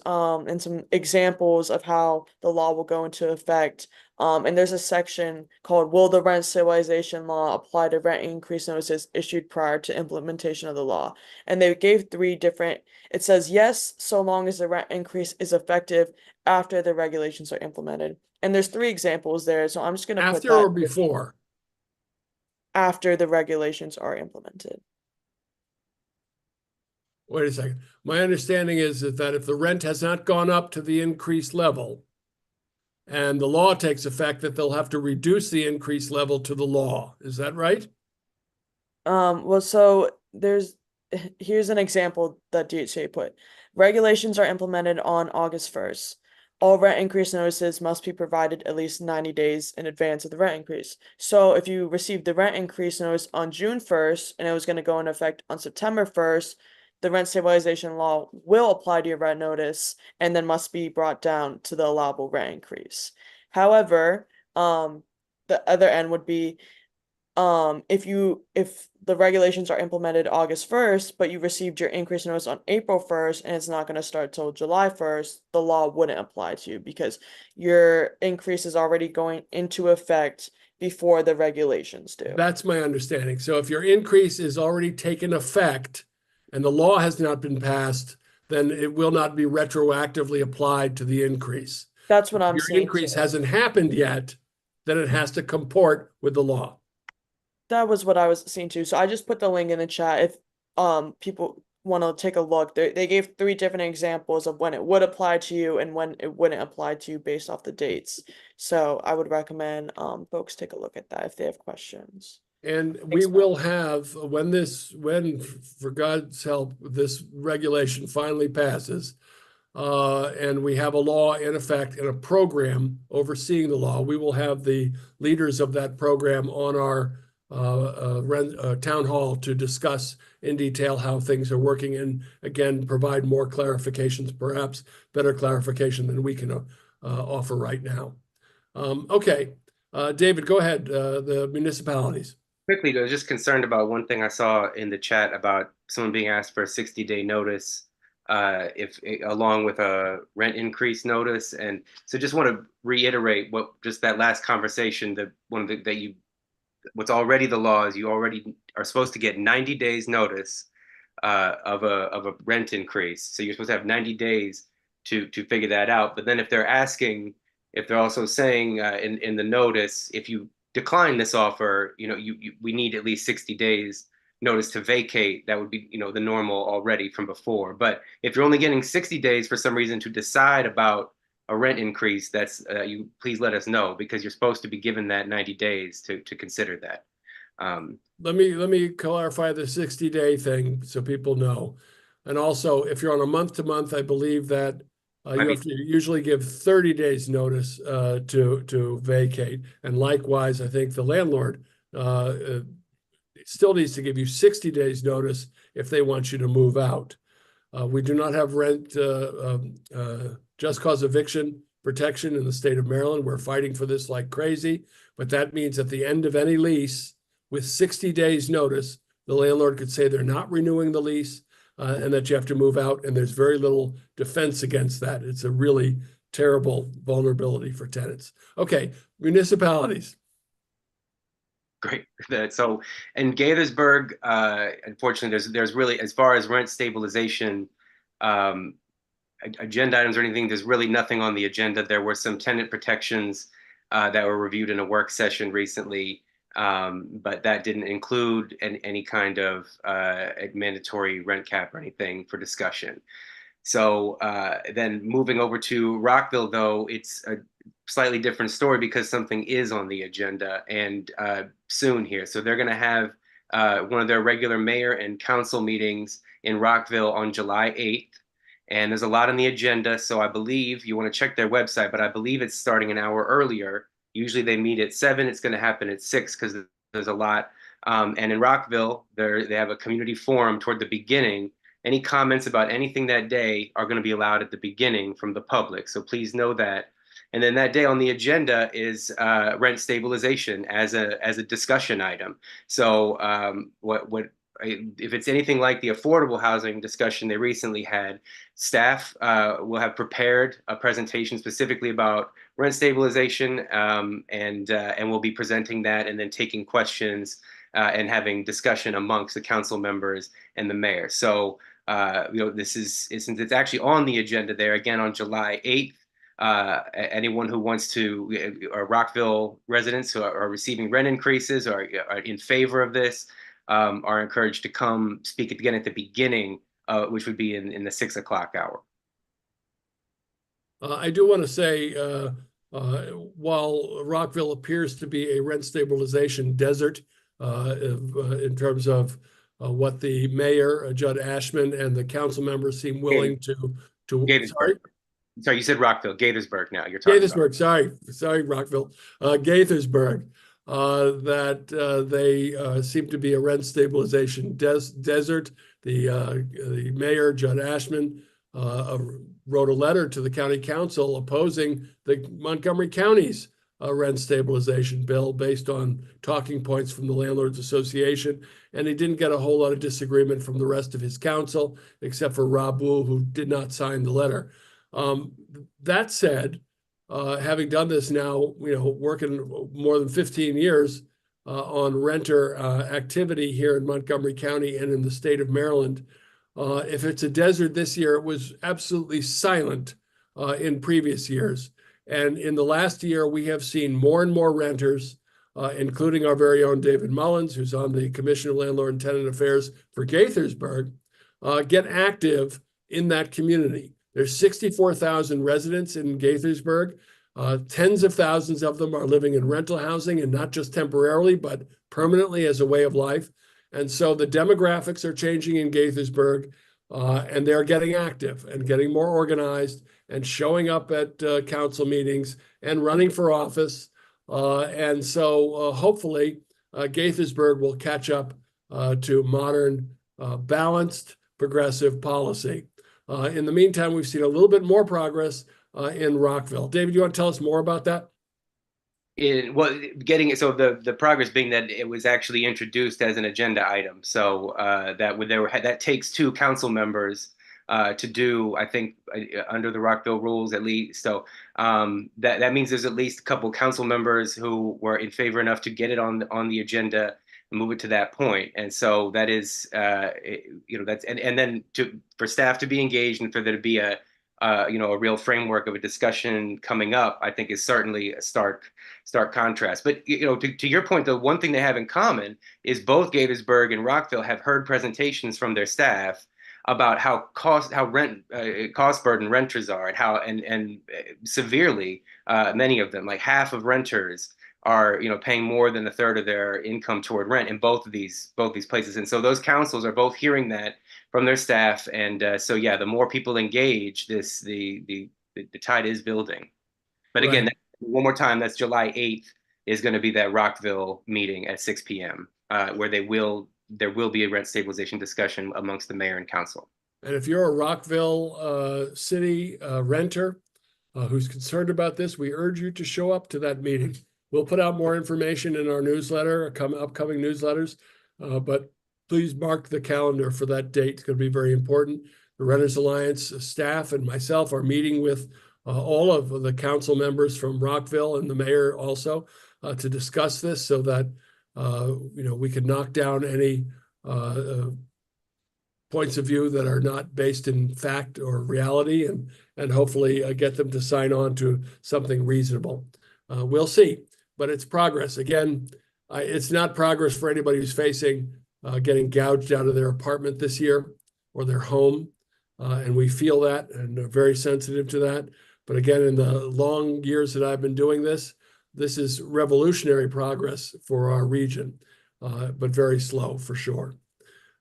and some examples of how the law will go into effect And there's a section called "Will the Rent Stabilization Law apply to rent increase notices issued prior to implementation of the law?" And they gave three different. It says yes, so long as the rent increase is effective after the regulations are implemented. And there's three examples there, so I'm just gonna put After or that before? after the regulations are implemented. Wait a second. My understanding is that if the rent has not gone up to the increased level and the law takes effect, that they'll have to reduce the increased level to the law. Is that right? Well, so here's an example that DHA put. Regulations are implemented on August 1st. All rent increase notices must be provided at least 90 days in advance of the rent increase. So if you received the rent increase notice on June 1st and it was going to go into effect on September 1st, the rent stabilization law will apply to your rent notice and then must be brought down to the allowable rent increase. However, the other end would be if the regulations are implemented August 1st, but you received your increase notice on April 1st and it's not going to start till July 1st, the law wouldn't apply to you because your increase is already going into effect before the regulations do. That's my understanding. So if your increase is already taken effect and the law has not been passed, then it will not be retroactively applied to the increase. That's what If I'm your saying. increase too. hasn't happened yet, then it has to comport with the law. That was what I was seeing too. So I just put the link in the chat if people want to take a look. They gave three different examples of when it would apply to you and when it wouldn't apply to you based off the dates. So I would recommend folks take a look at that if they have questions. And we Thanks, Matt. will have, when, for God's help, this regulation finally passes, and we have a law in effect and a program overseeing the law, we will have the leaders of that program on our town hall to discuss in detail how things are working and again, provide more clarifications, perhaps better clarification than we can offer right now. Okay, David, go ahead, the municipalities. Quickly, I was just concerned about one thing I saw in the chat about someone being asked for a 60-day notice, along with a rent increase notice. And so just want to reiterate just that last conversation, what's already the law is you already are supposed to get 90 days notice of a rent increase. So you're supposed to have 90 days to figure that out. But then if they're also saying in the notice, if you decline this offer, we need at least 60 days notice to vacate. That would be, the normal already from before. But if you're only getting 60 days for some reason to decide about a rent increase, that's please let us know, because you're supposed to be given that 90 days to consider that. Let me clarify the 60-day thing so people know. And also, if you're on a month-to-month, I believe that you have to usually give 30 days notice to vacate. And likewise, I think the landlord still needs to give you 60 days notice if they want you to move out. We do not have rent just cause eviction protection in the state of Maryland. We're fighting for this like crazy, but that means at the end of any lease with 60 days notice, the landlord could say they're not renewing the lease and that you have to move out. And there's very little defense against that. It's a really terrible vulnerability for tenants. Okay, municipalities. Great. So in Gaithersburg, unfortunately, there's really, as far as rent stabilization agenda items or anything, there's really nothing on the agenda. There were some tenant protections that were reviewed in a work session recently, but that didn't include any kind of mandatory rent cap or anything for discussion. So then moving over to Rockville, though, it's a slightly different story because something is on the agenda and soon here. So they're going to have one of their regular mayor and council meetings in Rockville on July 8th. And there's a lot on the agenda. So I believe you want to check their website, but I believe it's starting an hour earlier. Usually they meet at 7. It's going to happen at 6 because there's a lot. And in Rockville, they have a community forum toward the beginning. Any comments about anything that day are going to be allowed at the beginning from the public. So please know that. And then that day on the agenda is rent stabilization as a discussion item. So if it's anything like the affordable housing discussion they recently had, staff will have prepared a presentation specifically about rent stabilization, and we'll be presenting that and then taking questions and having discussion amongst the council members and the mayor. So this is since it's actually on the agenda there again on July 8th. Anyone who wants to, or Rockville residents who are receiving rent increases or are in favor of this, are encouraged to come speak again at the beginning, which would be in the 6 o'clock hour. I do want to say, while Rockville appears to be a rent stabilization desert in terms of what the mayor, Judd Ashman, and the council members seem willing to Gaithersburg. Sorry, you said Rockville, Gaithersburg. Now you're talking Gaithersburg. Sorry, Rockville, Gaithersburg. That they seem to be a rent stabilization desert. The mayor, Judd Ashman, wrote a letter to the county council opposing the Montgomery County's rent stabilization bill based on talking points from the Landlords Association. And he didn't get a whole lot of disagreement from the rest of his council, except for Rob Wu, who did not sign the letter. That said, having done this now, working more than 15 years on renter activity here in Montgomery County and in the state of Maryland, if it's a desert this year, it was absolutely silent in previous years. And in the last year, we have seen more and more renters, including our very own David Mullins, who's on the Commission of Landlord and Tenant Affairs for Gaithersburg, get active in that community. There's 64,000 residents in Gaithersburg. Tens of thousands of them are living in rental housing, and not just temporarily, but permanently as a way of life. And so the demographics are changing in Gaithersburg, and they're getting active and getting more organized and showing up at council meetings and running for office. And so hopefully Gaithersburg will catch up to modern, balanced, progressive policy. In the meantime, we've seen a little bit more progress in Rockville. David, you want to tell us more about that? The progress being that it was actually introduced as an agenda item. So that takes 2 council members to do, I think, under the Rockville rules at least. So that means there's at least a couple council members who were in favor enough to get it on the agenda and move it to that point. And so that is, that's and then for staff to be engaged and for there to be a real framework of a discussion coming up, I think is certainly a stark contrast. But to your point, the one thing they have in common is both Gaithersburg and Rockville have heard presentations from their staff about how cost burden renters are, and how and severely many of them, like half of renters, are paying more than a third of their income toward rent in both these places. And so those councils are both hearing that from their staff. And so yeah, the more people engage, the tide is building. But again, Right. One more time, that's July 8th is going to be that Rockville meeting at 6 p.m. Where there will be a rent stabilization discussion amongst the mayor and council. And if you're a Rockville city renter who's concerned about this, we urge you to show up to that meeting. We'll put out more information in our newsletter, upcoming newsletters, but please mark the calendar for that date. It's going to be very important. The Renters Alliance staff and myself are meeting with all of the council members from Rockville and the mayor also to discuss this, so that we can knock down any points of view that are not based in fact or reality, and hopefully get them to sign on to something reasonable. We'll see, but it's progress. Again, it's not progress for anybody who's facing getting gouged out of their apartment this year or their home. And we feel that and are very sensitive to that. But again, in the long years that I've been doing this, this is revolutionary progress for our region, but very slow for sure.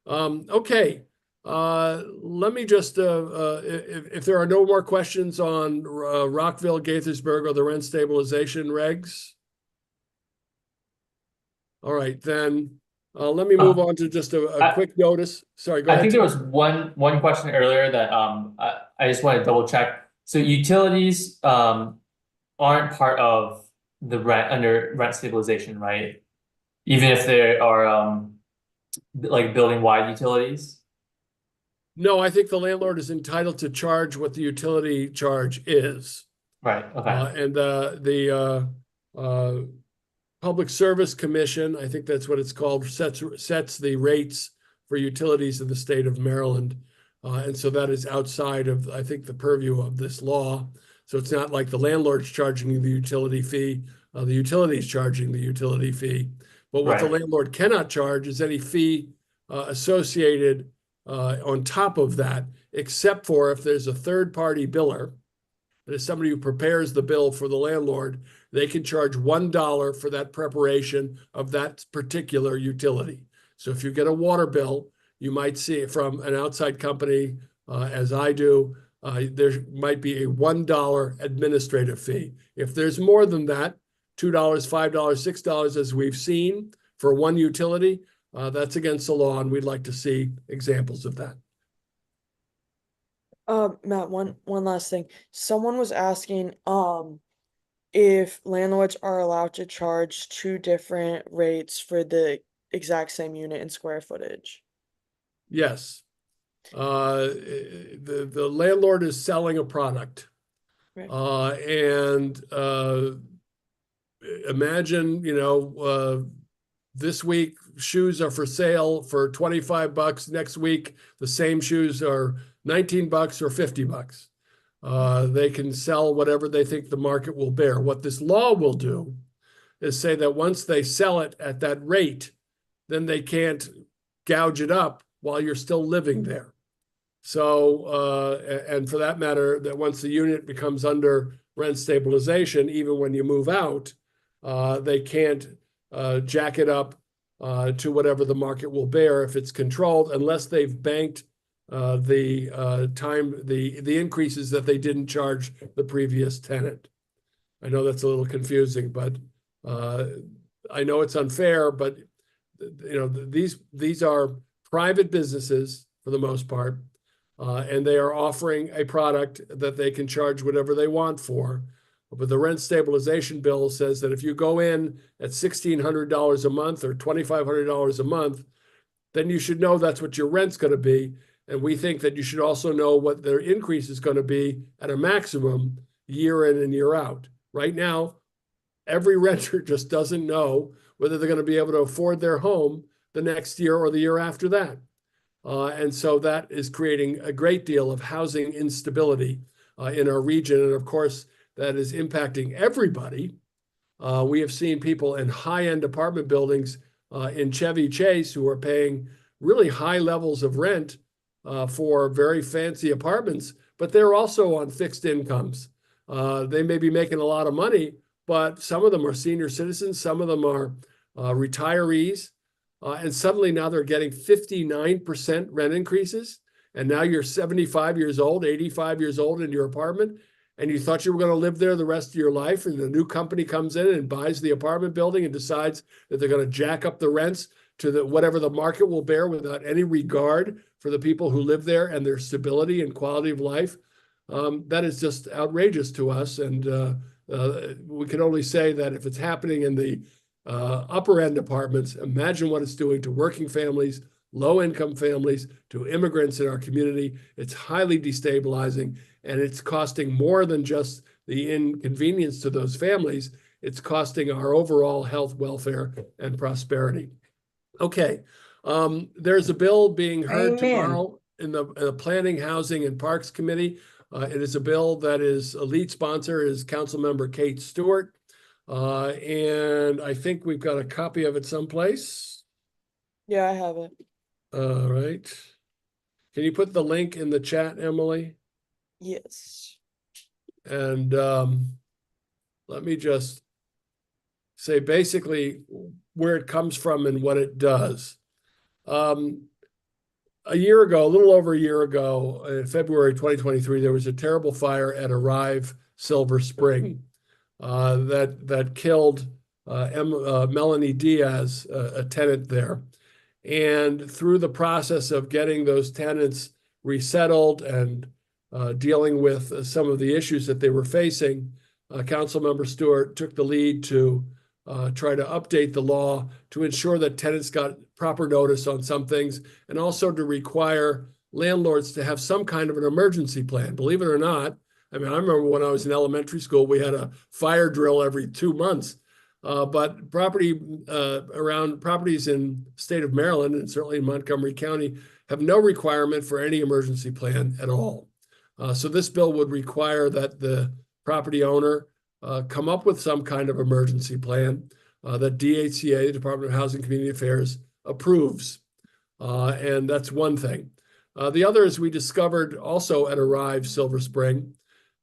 Okay, let me just, if there are no more questions on Rockville, Gaithersburg, or the rent stabilization regs. All right, then let me move on to just a quick notice. Sorry, go ahead. I think there was one question earlier that I just want to double check. So utilities aren't part of the under rent stabilization, right? Even if there are like building wide utilities? No, I think the landlord is entitled to charge what the utility charge is. Right, okay. And the Public Service Commission, I think that's what it's called, sets the rates for utilities in the state of Maryland. And so that is outside of, I think, the purview of this law. So it's not like the landlord's charging the utility fee, the utility's charging the utility fee. But what the Right. landlord cannot charge is any fee associated on top of that, except for if there's a third-party biller, that is somebody who prepares the bill for the landlord, they can charge $1 for that preparation of that particular utility. So if you get a water bill, you might see it from an outside company, as I do, there might be a $1 administrative fee. If there's more than that, $2, $5, $6, as we've seen for one utility, that's against the law, and we'd like to see examples of that. Matt, one last thing. Someone was asking, if landlords are allowed to charge two different rates for the exact same unit and square footage. Yes. The landlord is selling a product. Right. And imagine, this week shoes are for sale for $25. Next week, the same shoes are $19 or $50. They can sell whatever they think the market will bear. What this law will do is say that once they sell it at that rate, then they can't gouge it up while you're still living there. So, and for that matter, that once the unit becomes under rent stabilization, even when you move out, they can't jack it up to whatever the market will bear if it's controlled, unless they've banked the increases that they didn't charge the previous tenant. I know that's a little confusing, but I know it's unfair, but these are private businesses for the most part, and they are offering a product that they can charge whatever they want for. But the rent stabilization bill says that if you go in at $1,600 a month or $2,500 a month, then you should know that's what your rent's going to be. And we think that you should also know what their increase is going to be at a maximum year in and year out. Right now, every renter just doesn't know whether they're going to be able to afford their home the next year or the year after that. And so that is creating a great deal of housing instability in our region. And of course, that is impacting everybody. We have seen people in high-end apartment buildings in Chevy Chase who are paying really high levels of rent for very fancy apartments, but they're also on fixed incomes. They may be making a lot of money, but some of them are senior citizens, some of them are retirees, and suddenly now they're getting 59% rent increases. And now you're 75 years old, 85 years old in your apartment, and you thought you were going to live there the rest of your life, and the new company comes in and buys the apartment building and decides that they're going to jack up the rents to whatever the market will bear without any regard for the people who live there and their stability and quality of life. That is just outrageous to us. And we can only say that if it's happening in the upper end apartments, imagine what it's doing to working families, low-income families, to immigrants in our community. It's highly destabilizing, and it's costing more than just the inconvenience to those families. It's costing our overall health, welfare, and prosperity. Okay, there's a bill being heard tomorrow in the Planning, Housing, and Parks Committee. It is a bill that is a lead sponsor is Councilmember Kate Stewart. And I think we've got a copy of it someplace. Yeah, I have it. All right. Can you put the link in the chat, Emily? Yes. And let me just say basically where it comes from and what it does. A year ago, a little over a year ago, in February 2023, there was a terrible fire at Arrive Silver Spring that killed Melanie Diaz, a tenant there. And through the process of getting those tenants resettled and dealing with some of the issues that they were facing, Councilmember Stewart took the lead to try to update the law to ensure that tenants got proper notice on some things, and also to require landlords to have some kind of an emergency plan. Believe it or not, I mean, I remember when I was in elementary school, we had a fire drill every 2 months. But around properties in the state of Maryland and certainly in Montgomery County have no requirement for any emergency plan at all. So this bill would require that the property owner come up with some kind of emergency plan that DHCA, the Department of Housing and Community Affairs, approves. And that's one thing. The other is we discovered also at Arrive Silver Spring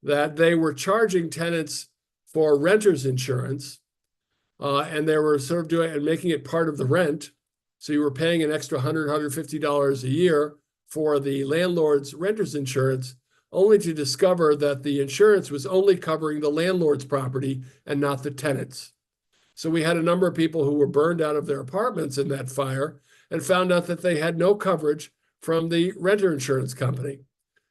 that they were charging tenants for renter's insurance, and they were sort of doing and making it part of the rent. So you were paying an extra $100, $150 a year for the landlord's renter's insurance, only to discover that the insurance was only covering the landlord's property and not the tenant's. So we had a number of people who were burned out of their apartments in that fire and found out that they had no coverage from the renter insurance company.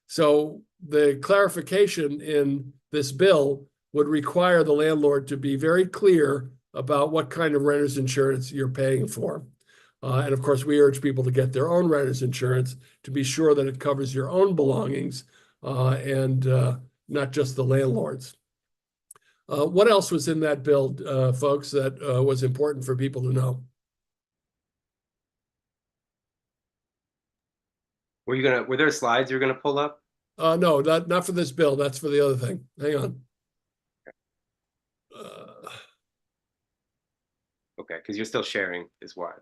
So the clarification in this bill would require the landlord to be very clear about what kind of renter's insurance you're paying for. And of course, we urge people to get their own renter's insurance to be sure that it covers your own belongings and not just the landlord's. What else was in that bill, folks, that was important for people to know? Were there slides you're gonna pull up? No, not for this bill. That's for the other thing. Hang on. Okay, because you're still sharing is why.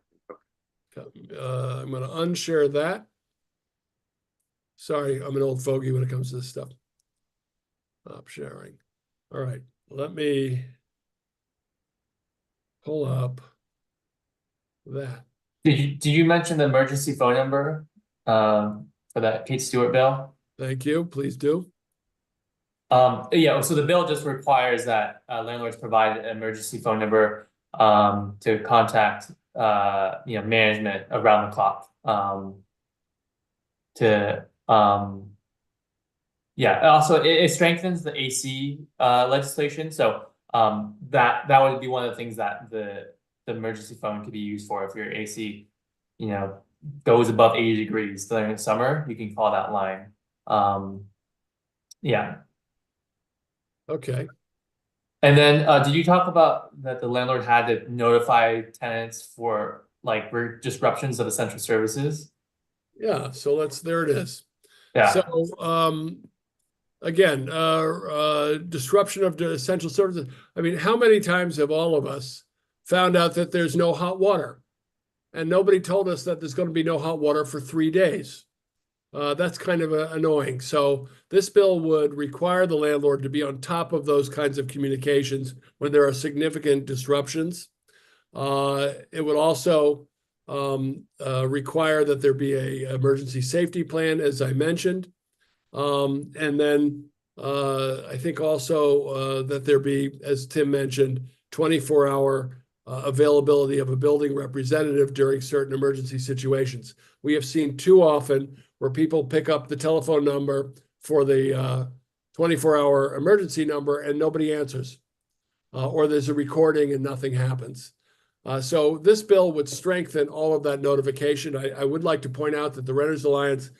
I'm going to unshare that. Sorry, I'm an old fogey when it comes to this stuff. Stop sharing. All right, let me pull up that. Did you mention the emergency phone number for that Kate Stewart bill? Thank you. Please do. Yeah, so the bill just requires that landlords provide an emergency phone number to contact management around the clock. Also it strengthens the AC legislation. So that would be one of the things that the emergency phone could be used for. If your AC, goes above 80 degrees during the summer, you can call that line. Okay. And then did you talk about that the landlord had to notify tenants for like disruptions of essential services? Yeah, so there it is. Yeah. So again, disruption of the essential services. I mean, how many times have all of us found out that there's no hot water and nobody told us that there's going to be no hot water for 3 days? That's kind of annoying. So this bill would require the landlord to be on top of those kinds of communications when there are significant disruptions. It would also require that there be an emergency safety plan, as I mentioned. And then I think also that there be, as Tim mentioned, 24-hour availability of a building representative during certain emergency situations. We have seen too often where people pick up the telephone number for the 24-hour emergency number and nobody answers, or there's a recording and nothing happens. So this bill would strengthen all of that notification. I would like to point out that the Renters Alliance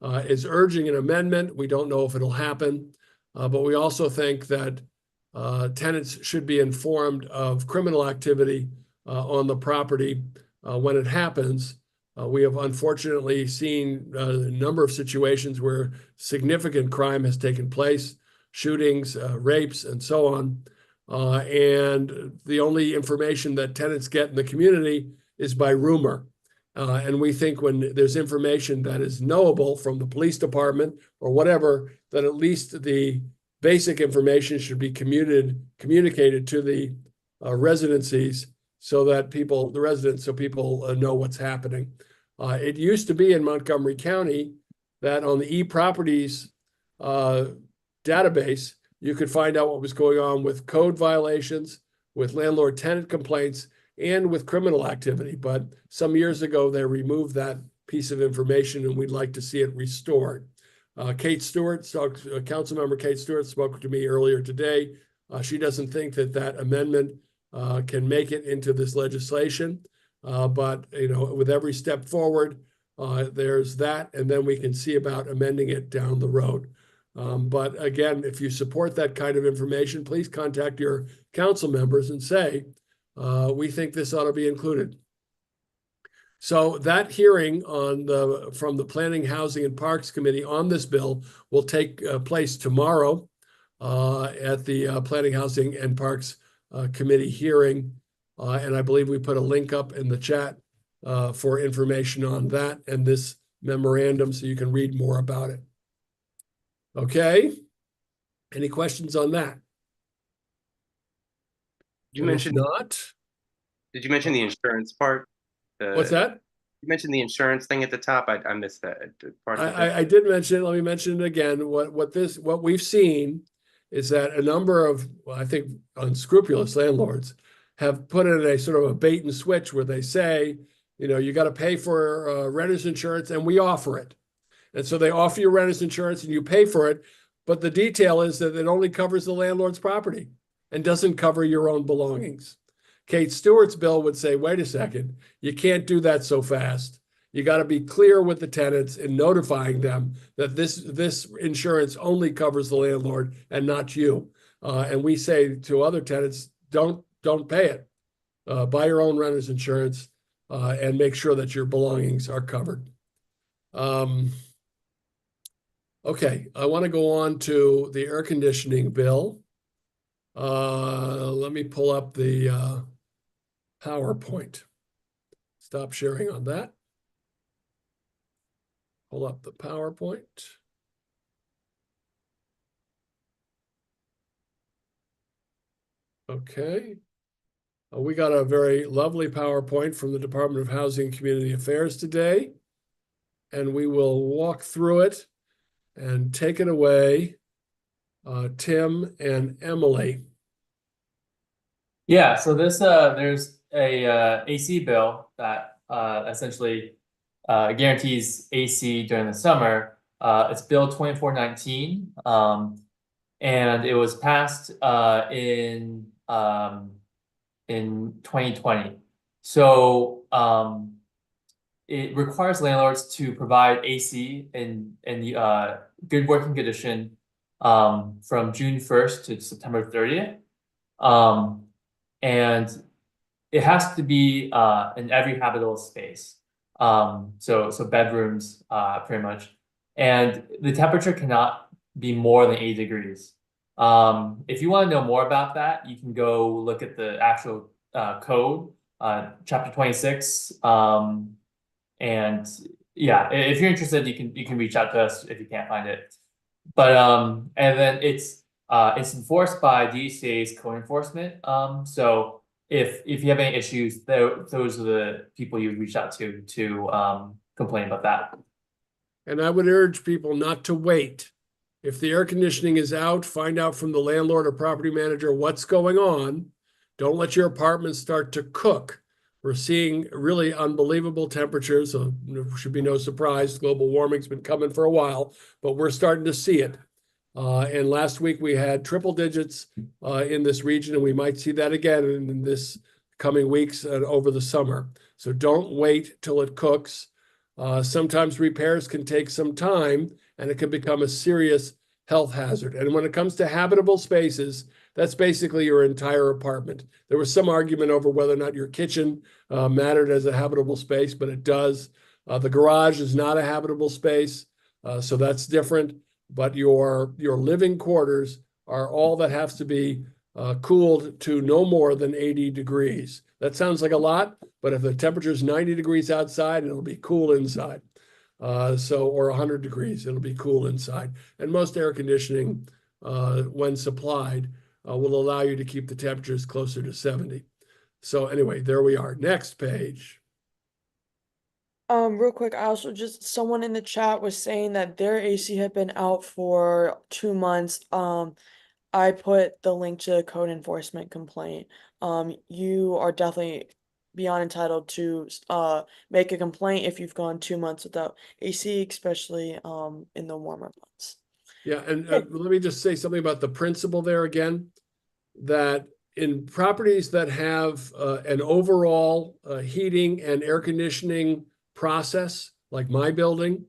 is urging an amendment. We don't know if it'll happen, but we also think that tenants should be informed of criminal activity on the property when it happens. We have unfortunately seen a number of situations where significant crime has taken place, shootings, rapes, and so on. And the only information that tenants get in the community is by rumor. And we think when there's information that is knowable from the police department or whatever, that at least the basic information should be communicated to the residencies so that people know what's happening. It used to be in Montgomery County that on the eProperties database, you could find out what was going on with code violations, with landlord-tenant complaints, and with criminal activity. But some years ago, they removed that piece of information, and we'd like to see it restored. Kate Stewart, Councilmember Kate Stewart, spoke to me earlier today. She doesn't think that amendment can make it into this legislation. But with every step forward, there's that, and then we can see about amending it down the road. But again, if you support that kind of information, please contact your council members and say, we think this ought to be included. So that hearing from the Planning, Housing and Parks Committee on this bill will take place tomorrow at the Planning, Housing and Parks Committee hearing. And I believe we put a link up in the chat for information on that and this memorandum so you can read more about it. Okay. Any questions on that? You And if mentioned, not, did you mention the insurance part? what's that? You mentioned the insurance thing at the top. I missed that part of it. I did mention it. Let me mention it again. What we've seen is that a number of, well, I think, unscrupulous landlords have put in a sort of a bait and switch where they say, you got to pay for renter's insurance, and we offer it. And so they offer you renter's insurance and you pay for it, but the detail is that it only covers the landlord's property and doesn't cover your own belongings. Kate Stewart's bill would say, wait a second, you can't do that so fast. You got to be clear with the tenants in notifying them that this insurance only covers the landlord and not you. And we say to other tenants, don't pay it. Buy your own renter's insurance and make sure that your belongings are covered. Okay, I want to go on to the air conditioning bill. Let me pull up the PowerPoint. Stop sharing on that. Pull up the PowerPoint. Okay. We got a very lovely PowerPoint from the Department of Housing and Community Affairs today, and we will walk through it and take it away, Tim and Emily. Yeah, so there's a AC bill that essentially guarantees AC during the summer. It's Bill 2419, and it was passed in 2020. So it requires landlords to provide AC in good working condition from June 1st to September 30th. And it has to be in every habitable space. So bedrooms, pretty much. And the temperature cannot be more than 80 degrees. If you want to know more about that, you can go look at the actual code, chapter 26. And yeah, if you're interested, you can reach out to us if you can't find it. But and then it's enforced by DHCA's code enforcement. So if you have any issues, those are the people you would reach out to complain about that. And I would urge people not to wait. If the air conditioning is out, find out from the landlord or property manager what's going on. Don't let your apartment start to cook. We're seeing really unbelievable temperatures. So there should be no surprise. Global warming's been coming for a while, but we're starting to see it. And last week we had triple digits in this region, and we might see that again in this coming weeks and over the summer. So don't wait till it cooks. Sometimes repairs can take some time, and it can become a serious health hazard. And when it comes to habitable spaces, that's basically your entire apartment. There was some argument over whether or not your kitchen mattered as a habitable space, but it does. The garage is not a habitable space, so that's different. But your living quarters are all that has to be cooled to no more than 80 degrees. That sounds like a lot, but if the temperature is 90 degrees outside, it'll be cool inside. Or 100 degrees, it'll be cool inside. And most air conditioning, when supplied, will allow you to keep the temperatures closer to 70. So anyway, there we are. Next page. Real quick, I also someone in the chat was saying that their AC had been out for 2 months. I put the link to the code enforcement complaint. You are definitely beyond entitled to make a complaint if you've gone 2 months without AC, especially in the warmer months. Yeah, and let me just say something about the principle there again, that in properties that have an overall heating and air conditioning process, like my building,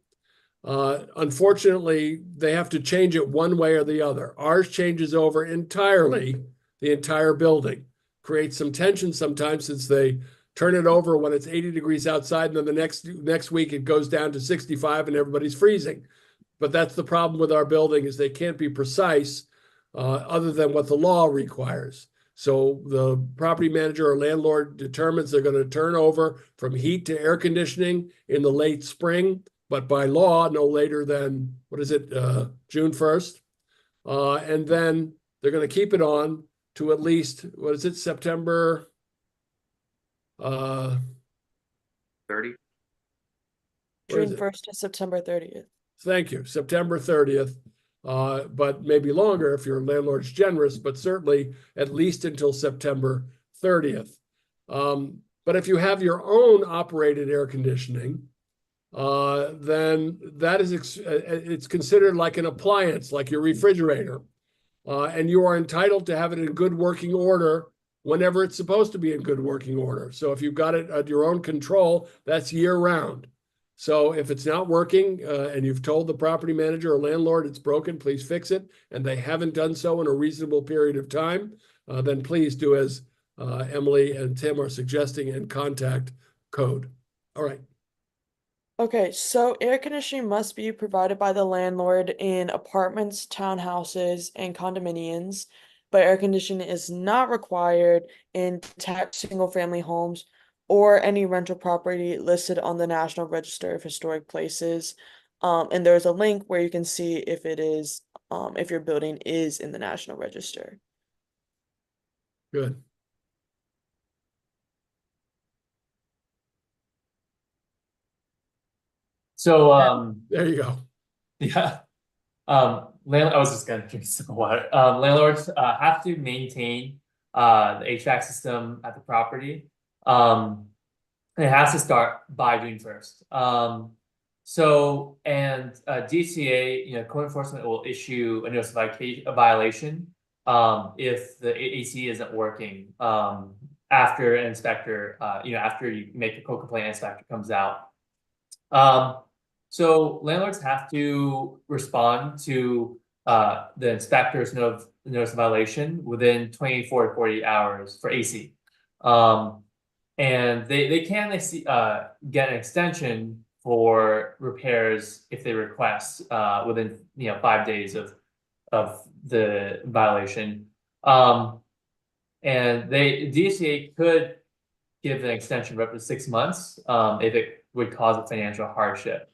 Unfortunately, they have to change it one way or the other. Ours changes over entirely the entire building. Creates some tension sometimes since they turn it over when it's 80 degrees outside, and then the next week it goes down to 65 and everybody's freezing. But that's the problem with our building, is they can't be precise other than what the law requires. So the property manager or landlord determines they're going to turn over from heat to air conditioning in the late spring, but by law, no later than, June 1st. And then they're going to keep it on to at least, September 30. What is June it? 1st to September 30th. Thank you, September 30th. But maybe longer if your landlord's generous, but certainly at least until September 30th. But if you have your own operated air conditioning, then that is it's considered like an appliance, like your refrigerator. And you are entitled to have it in good working order whenever it's supposed to be in good working order. So if you've got it at your own control, that's year round. So if it's not working and you've told the property manager or landlord it's broken, please fix it, and they haven't done so in a reasonable period of time, then please do as Emily and Tim are suggesting and contact code. All right. Okay, so air conditioning must be provided by the landlord in apartments, townhouses, and condominiums, but air conditioning is not required in detached single-family homes or any rental property listed on the National Register of Historic Places. And there's a link where you can see if it is, if your building is in the National Register. Good. So, There you go. yeah. I was just gonna drink some water. Landlords have to maintain the HVAC system at the property. And it has to start by June 1st. DCA, code enforcement will issue a notice of violation if the AC isn't working after an inspector, after you make a code complaint, inspector comes out. So landlords have to respond to the inspector's notice of violation within 24 to 48 hours for AC. And they can get an extension for repairs if they request within 5 days of the violation. And DCA could give an extension for up to 6 months if it would cause a financial hardship.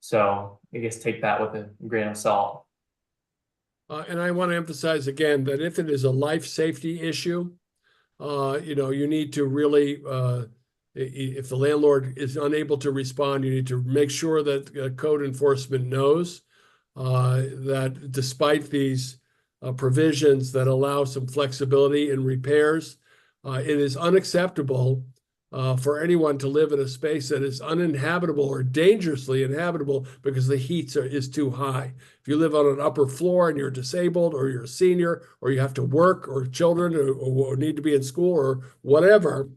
So I guess take that with a grain of salt. And I want to emphasize again that if it is a life safety issue, you need to really, if the landlord is unable to respond, you need to make sure that code enforcement knows that despite these provisions that allow some flexibility in repairs, it is unacceptable for anyone to live in a space that is uninhabitable or dangerously inhabitable because the heat is too high. If you live on an upper floor and you're disabled, or you're a senior, or you have to work, or children or need to be in school or whatever,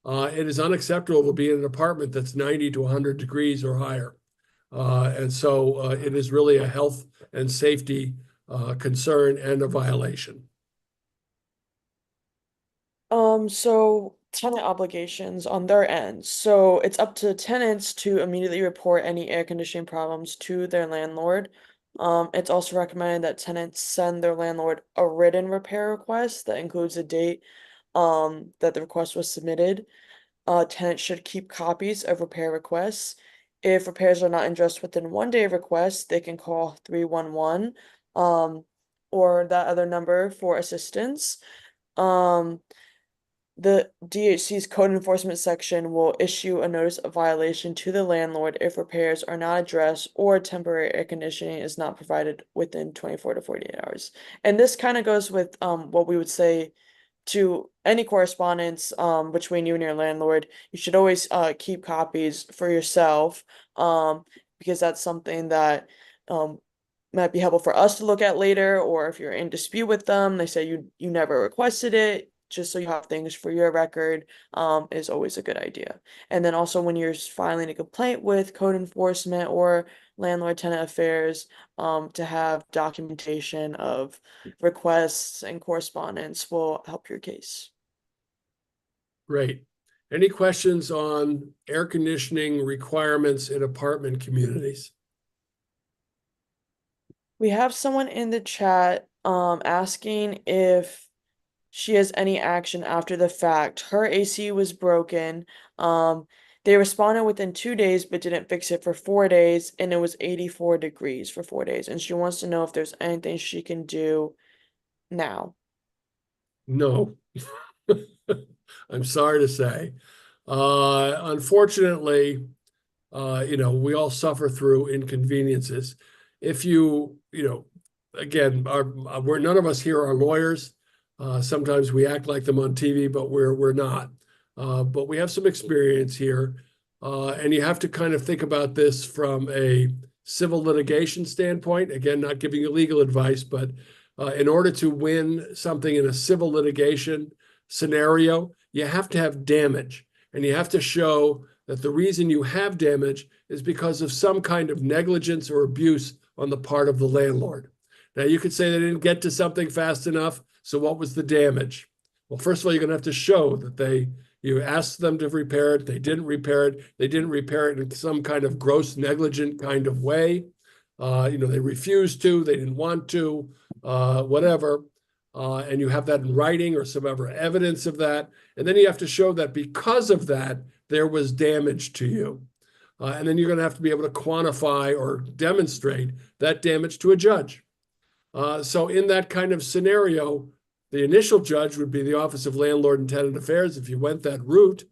it is unacceptable to be in an apartment that's 90 to 100 degrees or higher. And so it is really a health and safety concern and a violation. So tenant obligations on their end. So it's up to tenants to immediately report any air conditioning problems to their landlord. It's also recommended that tenants send their landlord a written repair request that includes a date that the request was submitted. Tenants should keep copies of repair requests. If repairs are not addressed within 1 day of request, they can call 311 or that other number for assistance. The DHC's code enforcement section will issue a notice of violation to the landlord if repairs are not addressed or temporary air conditioning is not provided within 24 to 48 hours. And this kind of goes with what we would say to any correspondence between you and your landlord. You should always keep copies for yourself because that's something that might be helpful for us to look at later, or if you're in dispute with them, they say you never requested it. just so you have things for your record, is always a good idea. And then also when you're filing a complaint with code enforcement or landlord-tenant affairs, to have documentation of requests and correspondence will help your case. Great. Any questions on air conditioning requirements in apartment communities? We have someone in the chat asking if she has any action after the fact. Her AC was broken. They responded within 2 days but didn't fix it for 4 days, and it was 84 degrees for 4 days. And she wants to know if there's anything she can do now. No. I'm sorry to say. Unfortunately, we all suffer through inconveniences. If again, we're none of us here are lawyers. Sometimes we act like them on TV, but we're not. But we have some experience here, and you have to kind of think about this from a civil litigation standpoint. Again, not giving you legal advice, but in order to win something in a civil litigation scenario, you have to have damage, and you have to show that the reason you have damage is because of some kind of negligence or abuse on the part of the landlord. Now, you could say they didn't get to something fast enough, so what was the damage? Well, first of all, you're going to have to show that you asked them to repair it, they didn't repair it in some kind of gross negligent kind of way. They refused to, they didn't want to, whatever. And you have that in writing or some other evidence of that. And then you have to show that because of that, there was damage to you. And then you're going to have to be able to quantify or demonstrate that damage to a judge. So in that kind of scenario, the initial judge would be the Office of Landlord and Tenant Affairs if you went that route.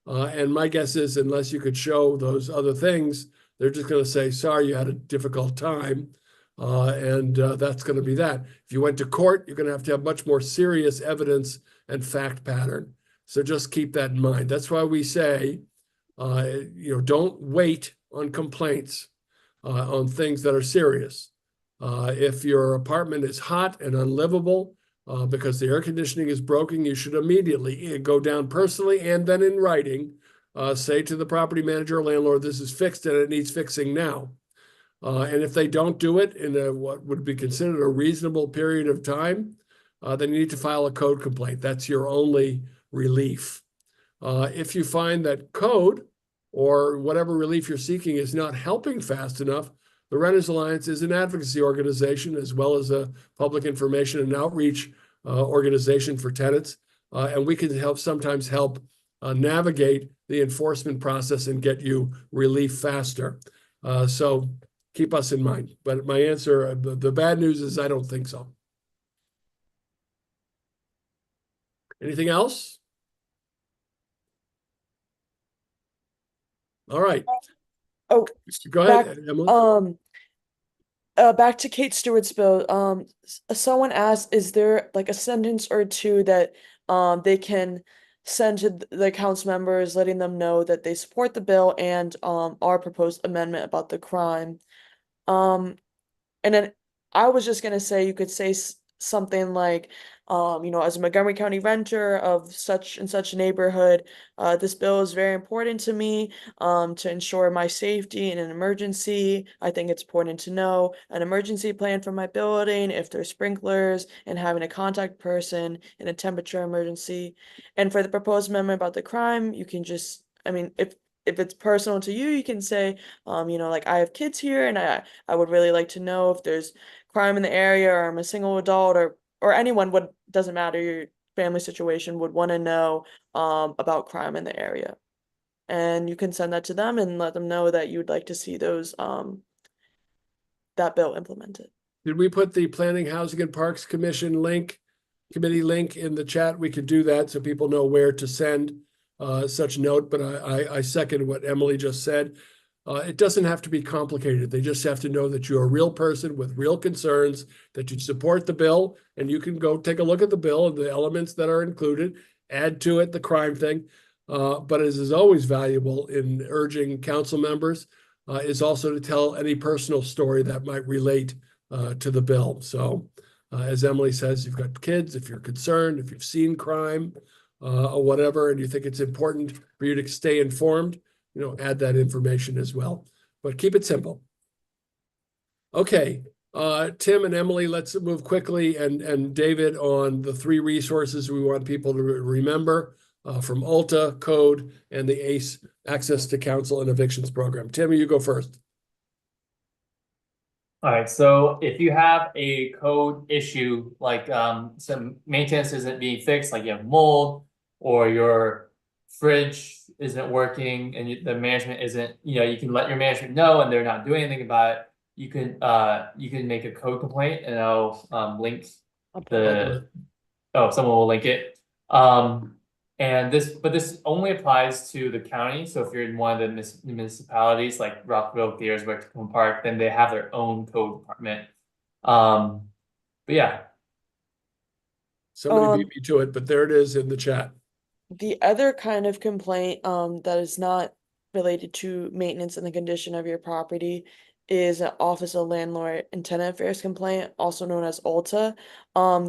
And my guess is, unless you could show those other things, they're just going to say, sorry, you had a difficult time. And that's going to be that. If you went to court, you're going to have much more serious evidence and fact pattern. So just keep that in mind. That's why we say, don't wait on complaints on things that are serious. If your apartment is hot and unlivable because the air conditioning is broken, you should immediately go down personally and then in writing, say to the property manager or landlord, this is fixed and it needs fixing now. And if they don't do it in what would be considered a reasonable period of time, then you need to file a code complaint. That's your only relief. If you find that code or whatever relief you're seeking is not helping fast enough, the Renters Alliance is an advocacy organization as well as a public information and outreach organization for tenants. And we can sometimes help navigate the enforcement process and get you relief faster. So keep us in mind. But my answer, the bad news is I don't think so. Anything else? All right. Oh, go ahead, Emily. Back to Kate Stewart's bill. Someone asked, is there like a sentence or two that they can send to the council members, letting them know that they support the bill and our proposed amendment about the crime. And then I was just gonna say, you could say something like, as a Montgomery County renter of such and such neighborhood, this bill is very important to me to ensure my safety in an emergency. I think it's important to know an emergency plan for my building, if there's sprinklers, and having a contact person in a temperature emergency. And for the proposed amendment about the crime, you can just, if it's personal to you, you can say, like, I have kids here and I would really like to know if there's crime in the area, or I'm a single adult, or anyone doesn't matter, your family situation would want to know about crime in the area. And you can send that to them and let them know that you'd like to see those that bill implemented. Did we put the Planning, Housing and Parks Committee link in the chat? We could do that so people know where to send such note, but I second what Emily just said. It doesn't have to be complicated. They just have to know that you're a real person with real concerns, that you support the bill, and you can go take a look at the bill and the elements that are included, add to it the crime thing. But as is always valuable in urging council members, is also to tell any personal story that might relate to the bill. So As Emily says, you've got kids, if you're concerned, if you've seen crime, or whatever, and you think it's important for you to stay informed, add that information as well. But keep it simple. Okay, Tim and Emily, let's move quickly, and David, on the 3 resources we want people to remember from Ulta, Code, and the ACE, Access to Counsel and Evictions Program. Tim, you go first. All right, so if you have a code issue, like some maintenance isn't being fixed, like you have mold, or your fridge isn't working and the management isn't, you can let your management know and they're not doing anything about it. You can make a code complaint, and I'll link someone will link it. And this only applies to the county. So if you're in one of the municipalities like Rockville, Gaithersburg, Tacoma Park, then they have their own code department. But yeah. Somebody beat me to it, but there it is in the chat. The other kind of complaint that is not related to maintenance and the condition of your property is an Office of Landlord and Tenant Affairs complaint, also known as OLTA.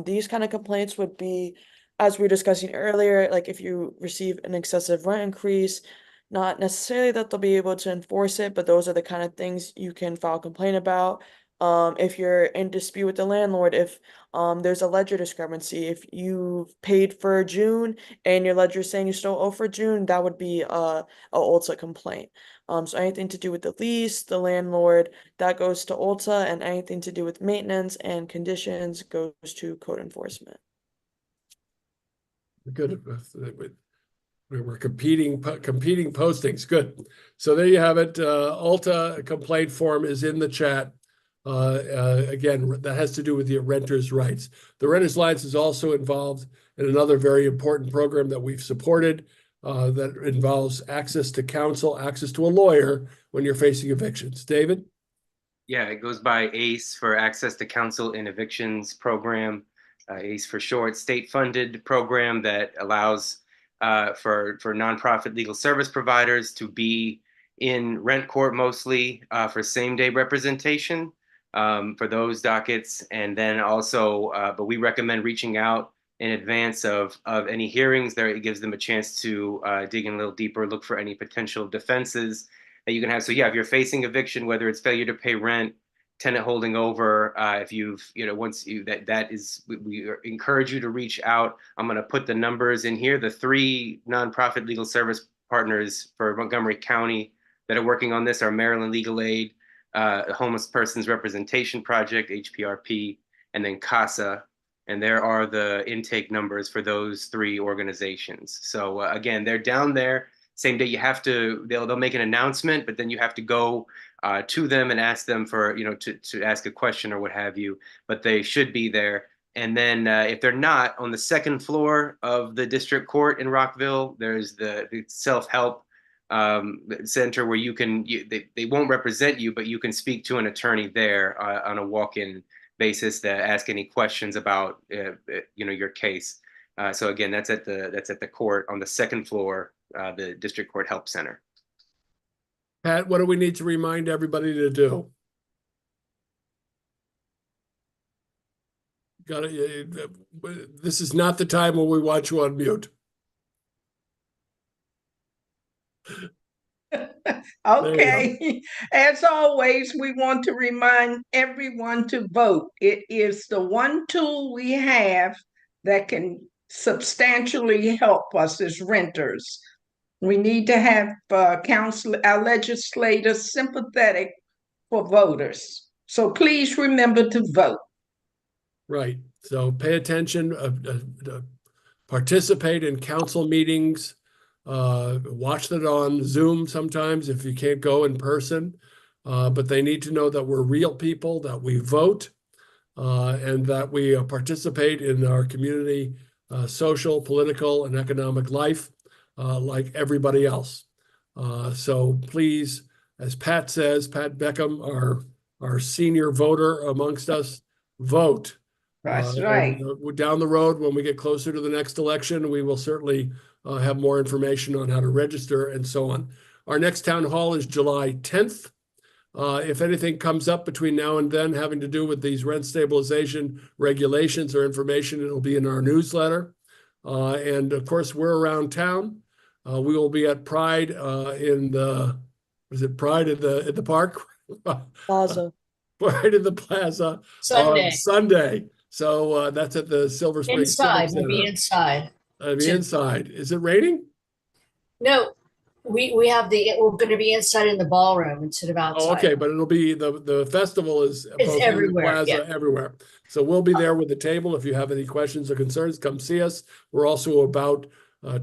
These kind of complaints would be, as we were discussing earlier, like if you receive an excessive rent increase, not necessarily that they'll be able to enforce it, but those are the kind of things you can file a complaint about. If you're in dispute with the landlord, if there's a ledger discrepancy, if you've paid for June and your ledger is saying you still owe for June, that would be a OLTA complaint. So anything to do with the lease, the landlord, that goes to OLTA, and anything to do with maintenance and conditions goes to code enforcement. Good. We're competing postings. Good. So there you have it. Ulta complaint form is in the chat. Again, that has to do with your renters' rights. The Renters Alliance is also involved in another very important program that we've supported that involves access to counsel, access to a lawyer when you're facing evictions. David? Yeah, it goes by ACE for Access to Counsel in Evictions Program. ACE for short, state-funded program that allows for nonprofit legal service providers to be in rent court mostly for same-day representation for those dockets. And then also, but we recommend reaching out in advance of any hearings. There, it gives them a chance to dig in a little deeper, look for any potential defenses that you can have. So yeah, if you're facing eviction, whether it's failure to pay rent, tenant holding over, if you've, once you, we encourage you to reach out. I'm going to put the numbers in here. The 3 nonprofit legal service partners for Montgomery County that are working on this are Maryland Legal Aid, Homeless Persons Representation Project, HPRP, and then CASA. And there are the intake numbers for those 3 organizations. So again, they're down there. Same day you have to, they'll make an announcement, but then you have to go to them and ask them for, to ask a question or what have you, but they should be there. And then if they're not, on the 2nd floor of the district court in Rockville, there's the self-help center where you can, they won't represent you, but you can speak to an attorney there on a walk-in basis to ask any questions about, your case. So again, that's at the court on the 2nd floor, the District Court Help Center. Pat, what do we need to remind everybody to do? This is not the time when we want you on mute. Okay, as always, we want to remind everyone to vote. It is the one tool we have that can substantially help us as renters. We need to have our legislators sympathetic for voters. So please remember to vote. Right. So pay attention, participate in council meetings, watch it on Zoom sometimes if you can't go in person. But they need to know that we're real people, that we vote, and that we participate in our community social, political, and economic life like everybody else. So please, as Pat says, Pat Beckham, our senior voter amongst us, vote. That's right. And, down the road, when we get closer to the next election, we will certainly have more information on how to register and so on. Our next town hall is July 10th. If anything comes up between now and then having to do with these rent stabilization regulations or information, it'll be in our newsletter. And of course, we're around town. We will be at Pride Pride at the park? Plaza. Pride in the Plaza Sunday. on Sunday. So that's at the Silver Spring Inside, Civic we'll be Center. inside. It'll be inside. Is it raining? No, we're gonna be inside in the ballroom instead of outside. Oh, okay, but it'll be, the festival is It's both in the everywhere, plaza, yeah. everywhere. So we'll be there with the table. If you have any questions or concerns, come see us. We're also about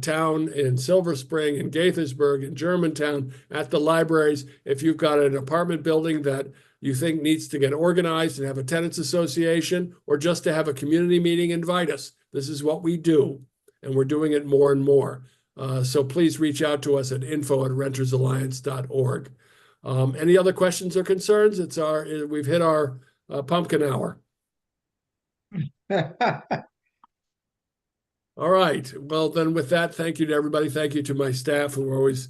town in Silver Spring, in Gaithersburg, in Germantown, at the libraries. If you've got an apartment building that you think needs to get organized and have a tenants association, or just to have a community meeting, invite us. This is what we do, and we're doing it more and more. So please reach out to us at info@rentersalliance.org. Any other questions or concerns? We've hit our pumpkin hour. All right. Well, then with that, thank you to everybody. Thank you to my staff who are always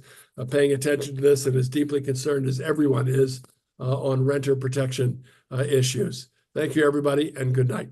paying attention to this and as deeply concerned as everyone is on renter protection issues. Thank you, everybody, and good night.